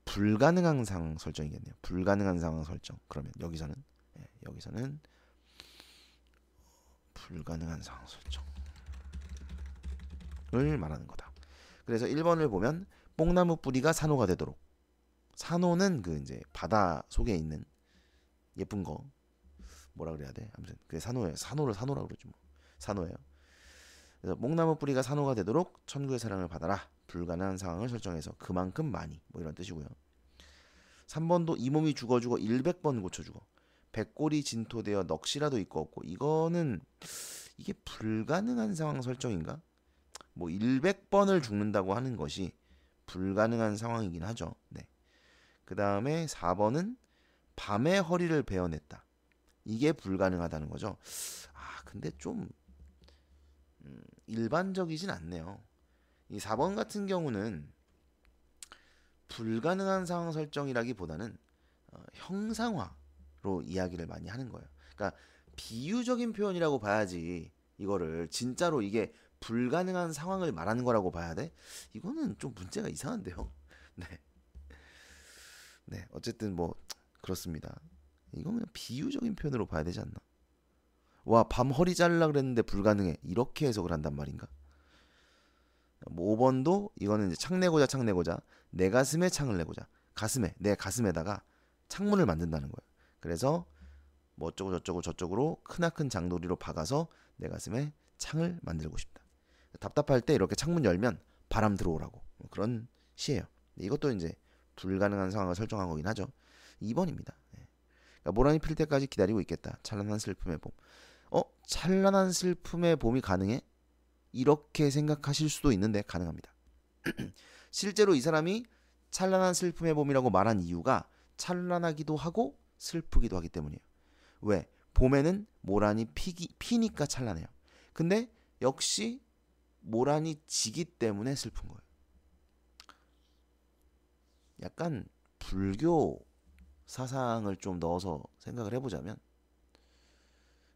불가능한 상황 설정이겠네요. 불가능한 상황 설정. 그러면 여기서는 불가능한 상황 설정을 말하는 거다. 그래서 1번을 보면 뽕나무 뿌리가 산호가 되도록. 산호는 그 이제 바다 속에 있는 예쁜 거 뭐라 그래야 돼? 아무튼 그게 산호예요. 산호를 산호라고 그러죠. 뭐. 산호예요. 그래서 뽕나무 뿌리가 산호가 되도록 천구의 사랑을 받아라. 불가능한 상황을 설정해서 그만큼 많이 뭐 이런 뜻이고요. 3번도 이 몸이 죽어 100번 고쳐 죽어. 백골이 진토되어 넋이라도 있고 없고. 이거는 이게 불가능한 상황 설정인가? 뭐 100번을 죽는다고 하는 것이 불가능한 상황이긴 하죠. 네. 그 다음에 4번은 밤에 허리를 베어냈다. 이게 불가능하다는 거죠. 근데 좀 일반적이진 않네요. 이 4번 같은 경우는 불가능한 상황 설정이라기보다는 형상화로 이야기를 많이 하는 거예요. 그러니까 비유적인 표현이라고 봐야지 이거를 진짜로 이게 불가능한 상황을 말하는 거라고 봐야 돼? 이거는 좀 문제가 이상한데요. 네, 네, 어쨌든 뭐 그렇습니다. 이건 그냥 비유적인 표현으로 봐야 되지 않나? 와, 밤 허리 자르려 그랬는데 불가능해. 이렇게 해석을 한단 말인가? 뭐 5번도 이거는 이제 창내고자 내 가슴에 창을 내고자 가슴에 내 가슴에다가 창문을 만든다는 거예요. 그래서 뭐 어쩌고 저쩌고 저쪽으로 크나큰 장도리로 박아서 내 가슴에 창을 만들고 싶다. 답답할 때 이렇게 창문 열면 바람 들어오라고 뭐 그런 시예요. 이것도 이제 불가능한 상황을 설정한 거긴 하죠. 2번입니다. 그러니까 모란이 필 때까지 기다리고 있겠다. 찬란한 슬픔의 봄. 찬란한 슬픔의 봄이 가능해? 이렇게 생각하실 수도 있는데 가능합니다. 실제로 이 사람이 찬란한 슬픔의 봄이라고 말한 이유가 찬란하기도 하고 슬프기도 하기 때문이에요. 왜? 봄에는 모란이 피니까 찬란해요. 근데 역시 모란이 지기 때문에 슬픈 거예요. 약간 불교 사상을 좀 넣어서 생각을 해보자면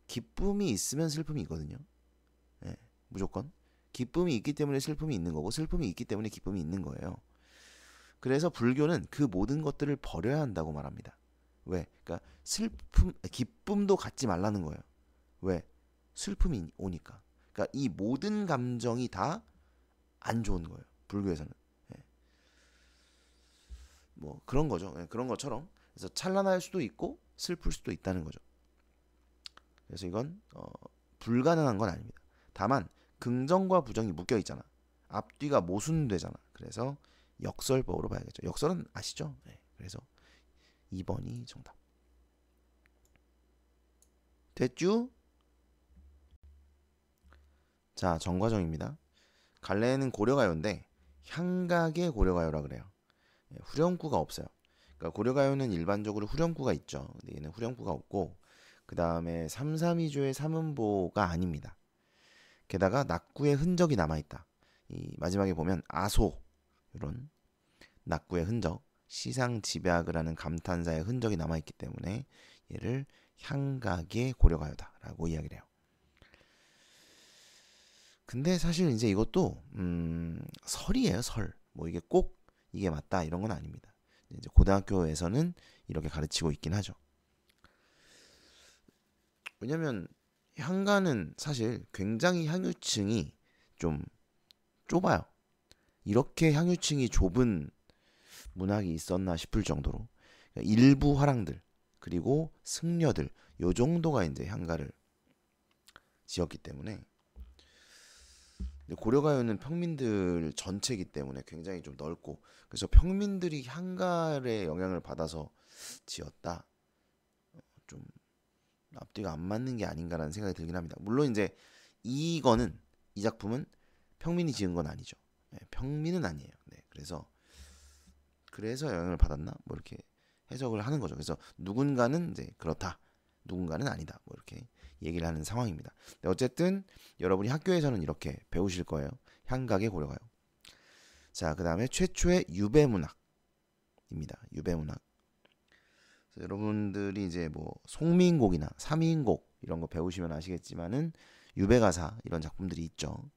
기쁨이 있으면 슬픔이 있거든요. 예, 무조건 기쁨이 있기 때문에 슬픔이 있는 거고 슬픔이 있기 때문에 기쁨이 있는 거예요. 그래서 불교는 그 모든 것들을 버려야 한다고 말합니다. 왜? 그러니까 기쁨도 갖지 말라는 거예요. 왜? 슬픔이 오니까. 그러니까 이 모든 감정이 다 안 좋은 거예요. 불교에서는. 예. 뭐 그런 거죠. 예, 그런 것처럼. 그래서 찬란할 수도 있고 슬플 수도 있다는 거죠. 그래서 이건 불가능한 건 아닙니다. 다만 긍정과 부정이 묶여 있잖아. 앞뒤가 모순되잖아. 그래서 역설법으로 봐야겠죠. 역설은 아시죠? 네. 그래서 2번이 정답. 됐죠? 자, 정과정입니다. 갈래는 고려가요인데 향각의 고려가요라 그래요. 후렴구가 없어요. 그러니까 고려가요는 일반적으로 후렴구가 있죠. 근데 얘는 후렴구가 없고 그 다음에 332조의 삼음보가 아닙니다. 게다가 낙구의 흔적이 남아있다. 이 마지막에 보면 아소 이런 낙구의 흔적, 시상집약을 하는 감탄사의 흔적이 남아있기 때문에 얘를 향각의 고려가요다라고 이야기를 해요. 근데 사실 이제 이것도 설이에요, 설. 뭐 이게 꼭 이게 맞다 이런 건 아닙니다. 이제 고등학교에서는 이렇게 가르치고 있긴 하죠. 왜냐면 향가는 사실 굉장히 향유층이 좀 좁아요. 이렇게 향유층이 좁은 문학이 있었나 싶을 정도로 일부 화랑들 그리고 승려들 요 정도가 이제 향가를 지었기 때문에 고려가요는 평민들 전체이기 때문에 굉장히 좀 넓고 그래서 평민들이 향가의 영향을 받아서 지었다. 좀 앞뒤가 안 맞는 게 아닌가라는 생각이 들긴 합니다. 물론 이제 이 작품은 평민이 지은 건 아니죠. 네, 평민은 아니에요. 네, 그래서 영향을 받았나 뭐 이렇게 해석을 하는 거죠. 그래서 누군가는 이제 그렇다, 누군가는 아니다. 뭐 이렇게 얘기를 하는 상황입니다. 네, 어쨌든 여러분이 학교에서는 이렇게 배우실 거예요. 향각의 고려가요. 자, 그 다음에 최초의 유배문학입니다. 유배문학. 여러분들이 이제 뭐 송민곡이나 삼인곡 이런 거 배우시면 아시겠지만은 유배가사 이런 작품들이 있죠.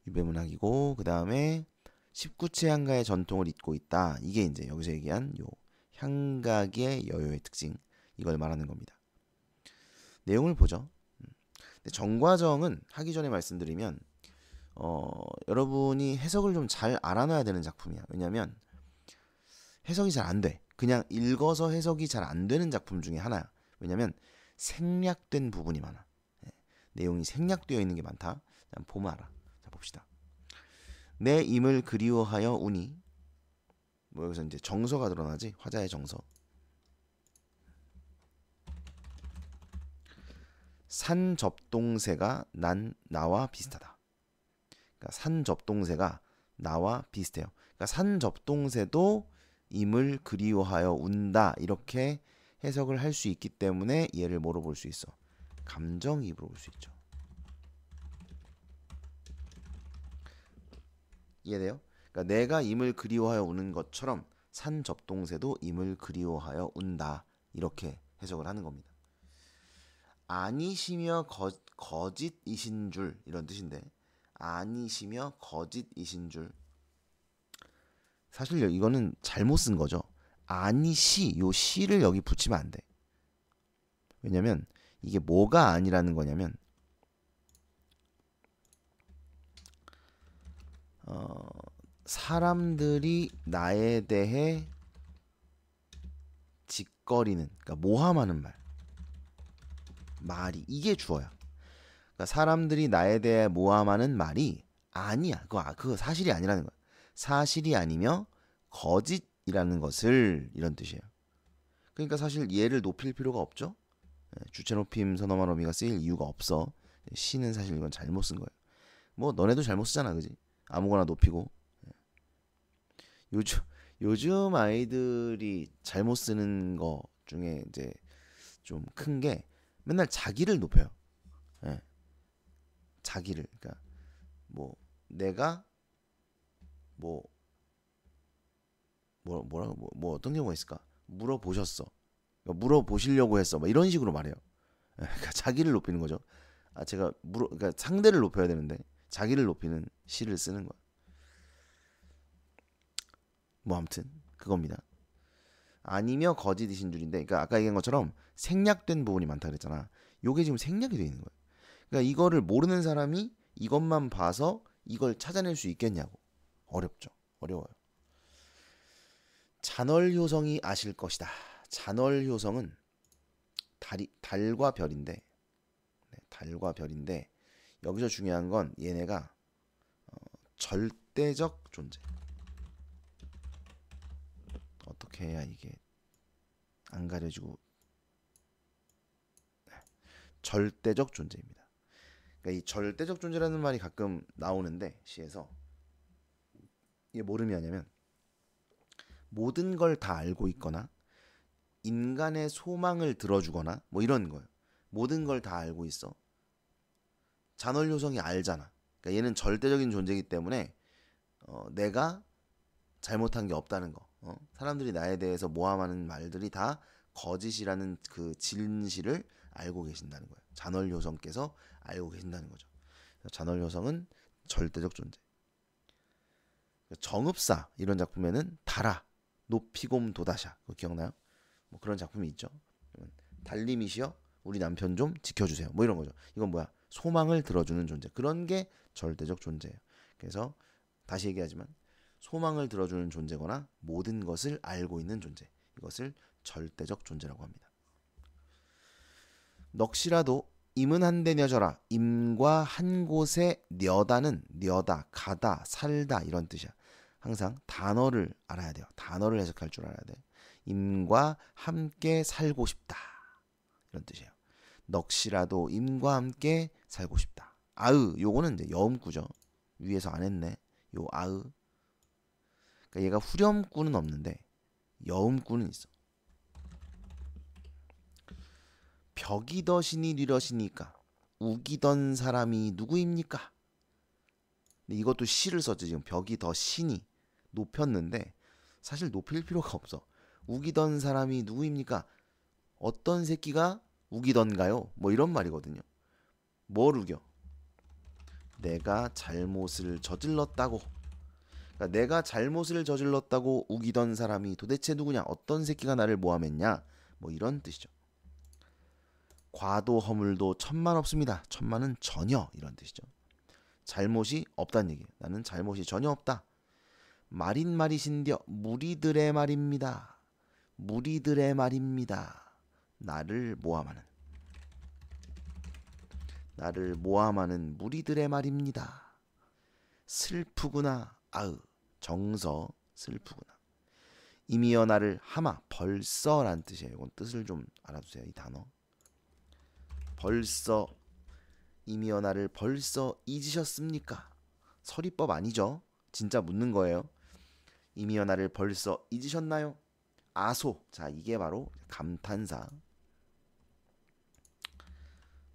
유배문학이고 그 다음에 19체 향가의 전통을 잇고 있다. 이게 이제 여기서 얘기한 요 향각의 여요의 특징 이걸 말하는 겁니다. 내용을 보죠. 정과정은 하기 전에 말씀드리면 여러분이 해석을 좀 잘 알아놔야 되는 작품이야. 왜냐면 해석이 잘 안 돼. 그냥 읽어서 해석이 잘 안 되는 작품 중에 하나야. 왜냐면 생략된 부분이 많아. 내용이 생략되어 있는 게 많다. 보면 알아. 자, 봅시다. 내 임을 그리워하여 우니 뭐 여기서 이제 정서가 드러나지. 화자의 정서. 산 접동새가 나와 비슷하다. 그러니까 산 접동새가 나와 비슷해요. 그러니까 산 접동새도 임을 그리워하여 운다 이렇게 해석을 할 수 있기 때문에 얘를 뭐로 볼 수 있어? 감정이입으로 볼 수 있죠. 이해돼요? 그러니까 내가 임을 그리워하여 우는 것처럼 산 접동새도 임을 그리워하여 운다. 이렇게 해석을 하는 겁니다. 아니시며 거짓이신 줄 이런 뜻인데 아니시며 거짓이신 줄 사실 이거는 잘못 쓴 거죠. 아니시 요 시를 여기 붙이면 안 돼. 왜냐면 이게 뭐가 아니라는 거냐면 사람들이 나에 대해 짓거리는 그러니까 모함하는 말이 이게 주어야. 그러니까 사람들이 나에 대해 모함하는 말이 아니야. 그거 사실이 아니라는 거야. 사실이 아니며 거짓이라는 것을 이런 뜻이에요. 그러니까 사실 얘를 높일 필요가 없죠. 주체 높임 선어만 어미가 쓰일 이유가 없어. 시는 사실 이건 잘못 쓴 거예요. 뭐 너네도 잘못 쓰잖아, 그지? 아무거나 높이고. 요즘 아이들이 잘못 쓰는 거 중에 이제 좀 큰 게 맨날 자기를 높여요. 예. 자기를. 그러니까 뭐 내가 뭐 어떤 경우가 있을까? 물어보셨어. 물어보시려고 했어. 막 이런 식으로 말해요. 그러니까 자기를 높이는 거죠. 제가 그러니까 상대를 높여야 되는데 자기를 높이는 시를 쓰는 거야. 뭐 아무튼 그겁니다. 아니며 거짓이신 줄인데, 그러니까 아까 얘기한 것처럼 생략된 부분이 많다 그랬잖아. 요게 지금 생략이 되어 있는 거예요. 그러니까 이거를 모르는 사람이 이것만 봐서 이걸 찾아낼 수 있겠냐고. 어렵죠. 어려워요. 잔월효성이 아실 것이다. 잔월효성은 달과 별인데, 달과 별인데 여기서 중요한 건 얘네가 절대적 존재. 어떻게 해야 이게 안 가려지고 절대적 존재입니다. 그러니까 이 절대적 존재라는 말이 가끔 나오는데 시에서 이게 뭐를 의미하냐면 모든 걸 다 알고 있거나 인간의 소망을 들어주거나 뭐 이런 거예요. 모든 걸 다 알고 있어. 잔월효성이 알잖아. 그러니까 얘는 절대적인 존재이기 때문에 내가 잘못한 게 없다는 거. 사람들이 나에 대해서 모함하는 말들이 다 거짓이라는 그 진실을 알고 계신다는 거예요. 잔월효성께서 알고 계신다는 거죠. 잔월효성은 절대적 존재. 정읍사 이런 작품에는 달아 높이곰 도다샤 그거 기억나요? 뭐 그런 작품이 있죠. 달님이시여 우리 남편 좀 지켜주세요. 뭐 이런 거죠. 이건 뭐야? 소망을 들어주는 존재. 그런 게 절대적 존재예요. 그래서 다시 얘기하지만 소망을 들어주는 존재거나 모든 것을 알고 있는 존재. 이것을 절대적 존재라고 합니다. 넋이라도 임은 한데 녀져라. 임과 한 곳에 녀다는 녀다, 가다, 살다 이런 뜻이야. 항상 단어를 알아야 돼요. 단어를 해석할 줄 알아야 돼. 임과 함께 살고 싶다. 이런 뜻이에요. 넋이라도 임과 함께 살고 싶다. 아으, 요거는 이제 여음구죠. 위에서 안 했네. 요 아으. 그러니까 얘가 후렴구는 없는데 여음구는 있어. 벽이더시니 뉘러시니까 우기던 사람이 누구입니까? 근데 이것도 시를 썼지. 지금 벽이 더 시니 높였는데 사실 높일 필요가 없어. 우기던 사람이 누구입니까? 어떤 새끼가 우기던가요? 뭐 이런 말이거든요. 뭘 우겨? 내가 잘못을 저질렀다고. 그러니까 내가 잘못을 저질렀다고 우기던 사람이 도대체 누구냐? 어떤 새끼가 나를 모함했냐? 뭐 이런 뜻이죠. 과도 허물도 천만 없습니다. 천만은 전혀 이런 뜻이죠. 잘못이 없다는 얘기예요. 나는 잘못이 전혀 없다. 말인 말이신디어 무리들의 말입니다. 무리들의 말입니다. 나를 모함하는 무리들의 말입니다. 슬프구나. 아으 정서 슬프구나. 이미여 나를 하마 벌써란 뜻이에요. 이건 뜻을 좀 알아두세요. 이 단어. 벌써 이미여 나를 벌써 잊으셨습니까? 서리법 아니죠. 진짜 묻는 거예요. 이미여 나를 벌써 잊으셨나요? 아소. 자, 이게 바로 감탄사.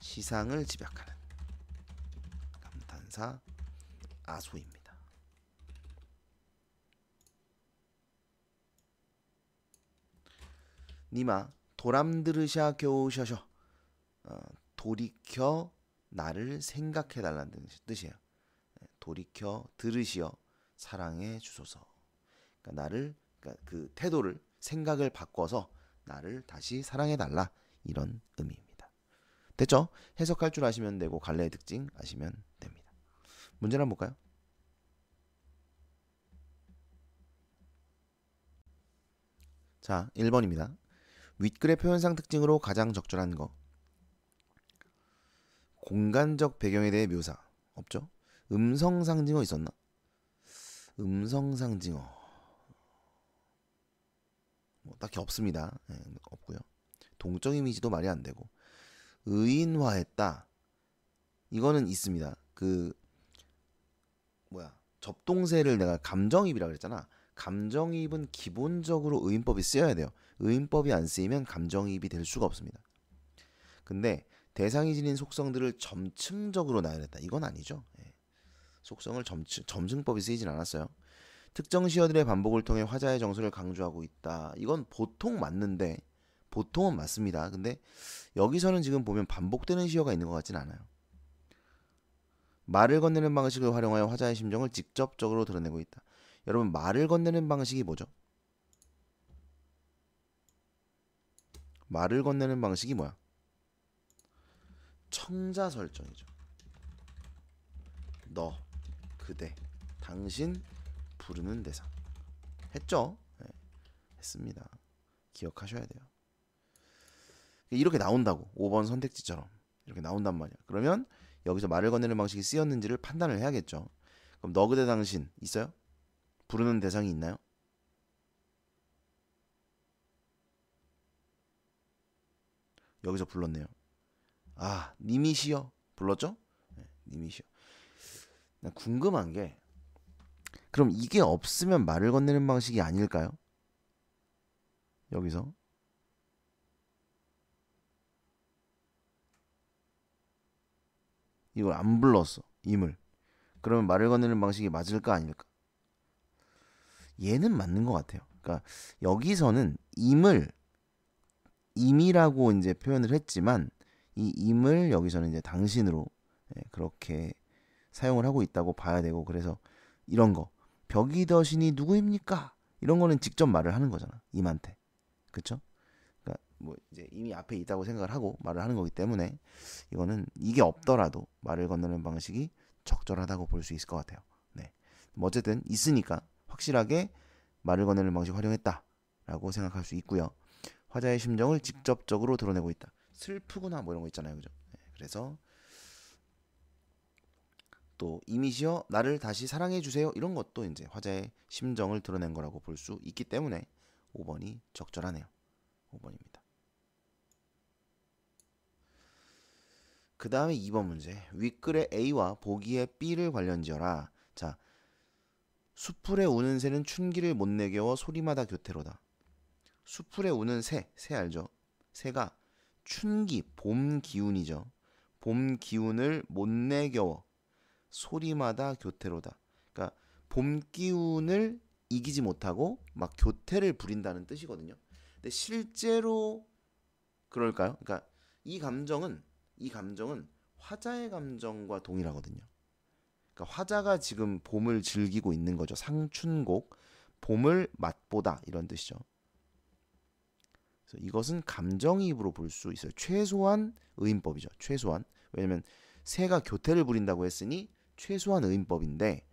시상을 집약하는 감탄사 아소입니다. 니마 도람들으샤 겨우셔셔. 돌이켜 나를 생각해 달라는 뜻이에요. 돌이켜 들으시어 사랑해 주소서. 그러니까 나를 그러니까 그 태도를 생각을 바꿔서 나를 다시 사랑해 달라 이런 의미입니다. 됐죠? 해석할 줄 아시면 되고 갈래의 특징 아시면 됩니다. 문제를 한번 볼까요? 자, 1번입니다. 윗글의 표현상 특징으로 가장 적절한 거. 공간적 배경에 대해 묘사. 없죠? 음성 상징어 있었나? 음성 상징어. 뭐 딱히 없습니다. 없고요. 동적 이미지도 말이 안 되고. 의인화했다. 이거는 있습니다. 그 뭐야? 접동사를 내가 감정이입이라 그랬잖아. 감정이입은 기본적으로 의인법이 쓰여야 돼요. 의인법이 안 쓰이면 감정이입이 될 수가 없습니다. 근데 대상이 지닌 속성들을 점층적으로 나열했다. 이건 아니죠. 속성을 점층법이 쓰이진 않았어요. 특정 시어들의 반복을 통해 화자의 정서를 강조하고 있다. 이건 보통 맞는데 보통은 맞습니다. 근데 여기서는 지금 보면 반복되는 시어가 있는 것 같지는 않아요. 말을 건네는 방식을 활용하여 화자의 심정을 직접적으로 드러내고 있다. 여러분 말을 건네는 방식이 뭐죠? 말을 건네는 방식이 뭐야? 청자 설정이죠. 너, 그대, 당신, 부르는 대상. 했죠? 네, 했습니다. 기억하셔야 돼요. 이렇게 나온다고. 5번 선택지처럼. 이렇게 나온단 말이야. 그러면 여기서 말을 건네는 방식이 쓰였는지를 판단을 해야겠죠. 그럼 너, 그대, 당신 있어요? 부르는 대상이 있나요? 여기서 불렀네요. 아, 님이시여. 불렀죠? 네, 님이시여. 난 궁금한 게 그럼 이게 없으면 말을 건네는 방식이 아닐까요? 여기서 이걸 안 불렀어. 임을. 그러면 말을 건네는 방식이 맞을까 아닐까? 얘는 맞는 것 같아요. 그러니까 여기서는 임이라고 이제 표현을 했지만 이 임을 여기서는 이제 당신으로 그렇게 사용을 하고 있다고 봐야 되고 그래서 이런 거 벽이 더신이 누구입니까? 이런 거는 직접 말을 하는 거잖아. 임한테. 그쵸? 그러니까 뭐 이제 이미 앞에 있다고 생각을 하고 말을 하는 거기 때문에 이거는 이게 없더라도 말을 건너는 방식이 적절하다고 볼 수 있을 것 같아요. 네. 뭐 어쨌든 있으니까 확실하게 말을 건네는 방식 활용했다라고 생각할 수 있고요. 화자의 심정을 직접적으로 드러내고 있다. 슬프구나 뭐 이런 거 있잖아요, 그죠? 네, 그래서 또 이미지어 나를 다시 사랑해 주세요 이런 것도 이제 화자의 심정을 드러낸 거라고 볼 수 있기 때문에 5번이 적절하네요. 5번입니다. 그 다음에 2번 문제. 윗글의 A와 보기의 B를 관련지어라. 자, 수풀에 우는 새는 춘기를 못 내겨워 소리마다 교태로다. 수풀에 우는 새 알죠? 새가 춘기, 봄 기운이죠. 봄 기운을 못 내겨워 소리마다 교태로다. 그러니까 봄 기운을 이기지 못하고 막 교태를 부린다는 뜻이거든요. 근데 실제로 그럴까요? 그러니까 이 감정은 화자의 감정과 동일하거든요. 그러니까 화자가 지금 봄을 즐기고 있는 거죠. 상춘곡, 봄을 맛보다 이런 뜻이죠. 그래서 이것은 감정이입으로 볼 수 있어요. 최소한 의인법이죠. 최소한. 왜냐면 새가 교태를 부린다고 했으니 최소한 의인법인데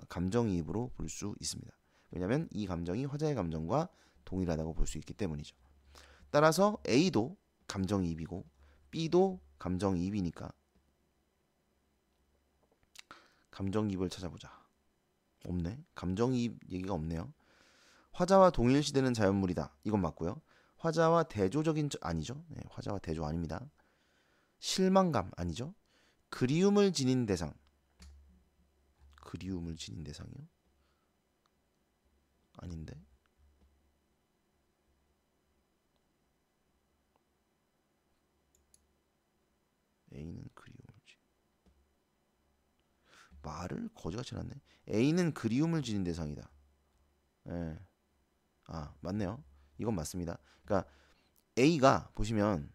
감정이입으로 볼 수 있습니다. 왜냐하면 이 감정이 화자의 감정과 동일하다고 볼 수 있기 때문이죠. 따라서 A도 감정이입이고 B도 감정이입이니까 감정이입을 찾아보자. 없네. 감정이입 얘기가 없네요. 화자와 동일시되는 자연물이다. 이건 맞고요. 화자와 대조적인 아니죠. 네, 화자와 대조 아닙니다. 실망감 아니죠. 그리움을 지닌 대상. 그리움을 지닌 대상이요? 아닌데. A는 그리움을 지닌. 말을 거지같이 해놨네. A는 그리움을 지닌 대상이다. 예. 아, 맞네요. 이건 맞습니다. 그러니까 A가 보시면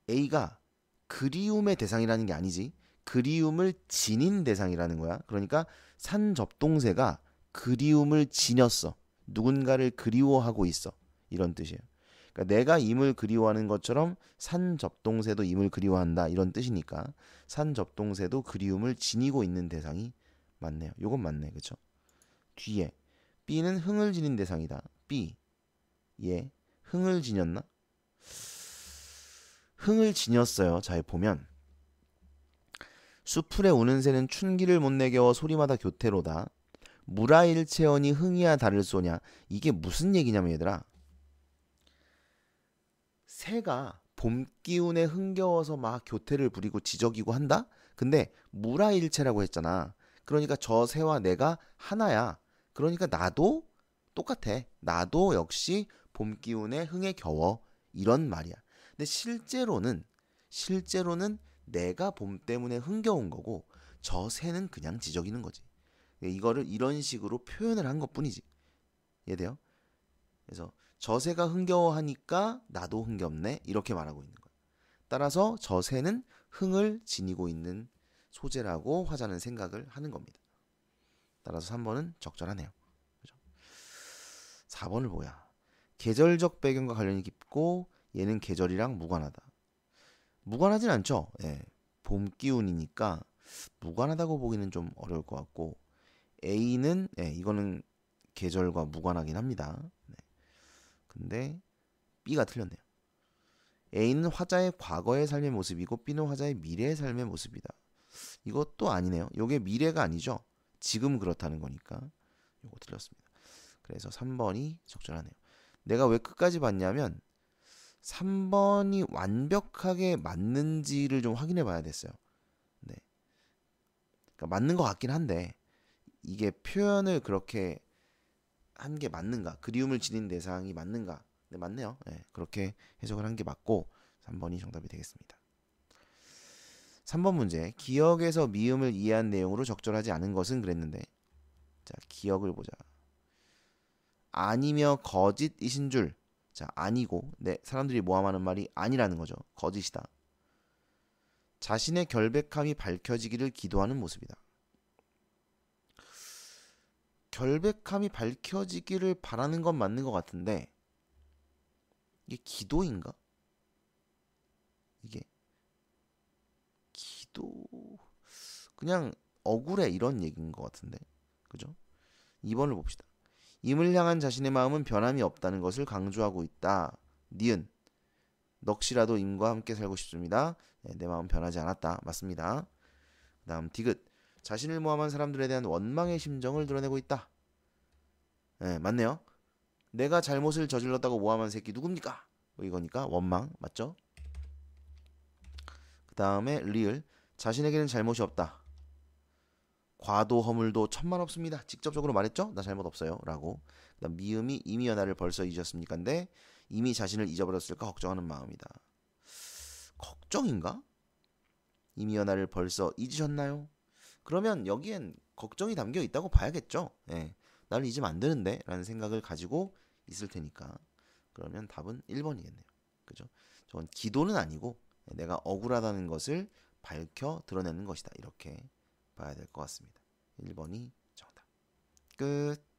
A가 그리움의 대상이라는 게 아니지. 그리움을 지닌 대상이라는 거야. 그러니까 산접동새가 그리움을 지녔어. 누군가를 그리워하고 있어. 이런 뜻이에요. 그러니까 내가 임을 그리워하는 것처럼 산접동새도 임을 그리워한다. 이런 뜻이니까 산접동새도 그리움을 지니고 있는 대상이 맞네요. 요건 맞네. 그쵸? 뒤에 B는 흥을 지닌 대상이다. B. 예. 흥을 지녔나? 흥을 지녔어요. 잘 보면 수풀에 우는 새는 춘기를 못 내겨워 소리마다 교태로다. 무라일체언이 흥이야 달을 쏘냐. 이게 무슨 얘기냐면 얘들아. 새가 봄 기운에 흥겨워서 막 교태를 부리고 지저귀고 한다? 근데 무라일체라고 했잖아. 그러니까 저 새와 내가 하나야. 그러니까 나도 똑같아. 나도 역시 봄 기운에 흥에 겨워. 이런 말이야. 근데 실제로는 내가 봄 때문에 흥겨운 거고 저 새는 그냥 지저귀는 거지. 이거를 이런 식으로 표현을 한 것뿐이지. 이해돼요? 그래서 저 새가 흥겨워하니까 나도 흥겹네 이렇게 말하고 있는 거야. 따라서 저 새는 흥을 지니고 있는 소재라고 화자는 생각을 하는 겁니다. 따라서 3번은 적절하네요. 그죠? 4번을 뭐야? 계절적 배경과 관련이 깊고 얘는 계절이랑 무관하다. 무관하진 않죠. 예. 봄 기운이니까 무관하다고 보기는 좀 어려울 것 같고 A는 이거는 계절과 무관하긴 합니다. 네. 근데 B가 틀렸네요. A는 화자의 과거의 삶의 모습이고 B는 화자의 미래의 삶의 모습이다. 이것도 아니네요. 이게 미래가 아니죠. 지금 그렇다는 거니까 이거 틀렸습니다. 그래서 3번이 적절하네요. 내가 왜 끝까지 봤냐면 3번이 완벽하게 맞는지를 좀 확인해 봐야 됐어요. 네. 그러니까 맞는 것 같긴 한데 이게 표현을 그렇게 한 게 맞는가? 그리움을 지닌 대상이 맞는가? 네, 맞네요. 네, 그렇게 해석을 한 게 맞고 3번이 정답이 되겠습니다. 3번 문제. 기억에서 미음을 이해한 내용으로 적절하지 않은 것은 그랬는데 자, 기억을 보자. 아니며 거짓이신 줄. 자, 아니고 사람들이 모함하는 말이 아니라는 거죠. 거짓이다. 자신의 결백함이 밝혀지기를 기도하는 모습이다. 결백함이 밝혀지기를 바라는 건 맞는 것 같은데 이게 기도인가? 이게 기도 그냥 억울해 이런 얘기인 것 같은데 그죠? 2번을 봅시다. 임을 향한 자신의 마음은 변함이 없다는 것을 강조하고 있다. 니은 넋이라도 임과 함께 살고 싶습니다. 네, 내 마음 변하지 않았다. 맞습니다. 그 다음 디귿 자신을 모함한 사람들에 대한 원망의 심정을 드러내고 있다. 네, 맞네요. 내가 잘못을 저질렀다고 모함한 새끼 누굽니까? 뭐 이거니까 원망 맞죠? 그 다음에 리을 자신에게는 잘못이 없다. 과도 허물도 천만 없습니다. 직접적으로 말했죠? 나 잘못 없어요. 라고. 그다음 미음이 이미 연하를 벌써 잊으셨습니까인데 이미 자신을 잊어버렸을까 걱정하는 마음이다. 걱정인가? 이미 연하를 벌써 잊으셨나요? 그러면 여기엔 걱정이 담겨 있다고 봐야겠죠. 예. 나를 잊으면 안 되는데 라는 생각을 가지고 있을 테니까 그러면 답은 1번이겠네요. 그죠? 저건 기도는 아니고 내가 억울하다는 것을 밝혀 드러내는 것이다. 이렇게 봐야 될 것 같습니다. 1번이 정답. 끝.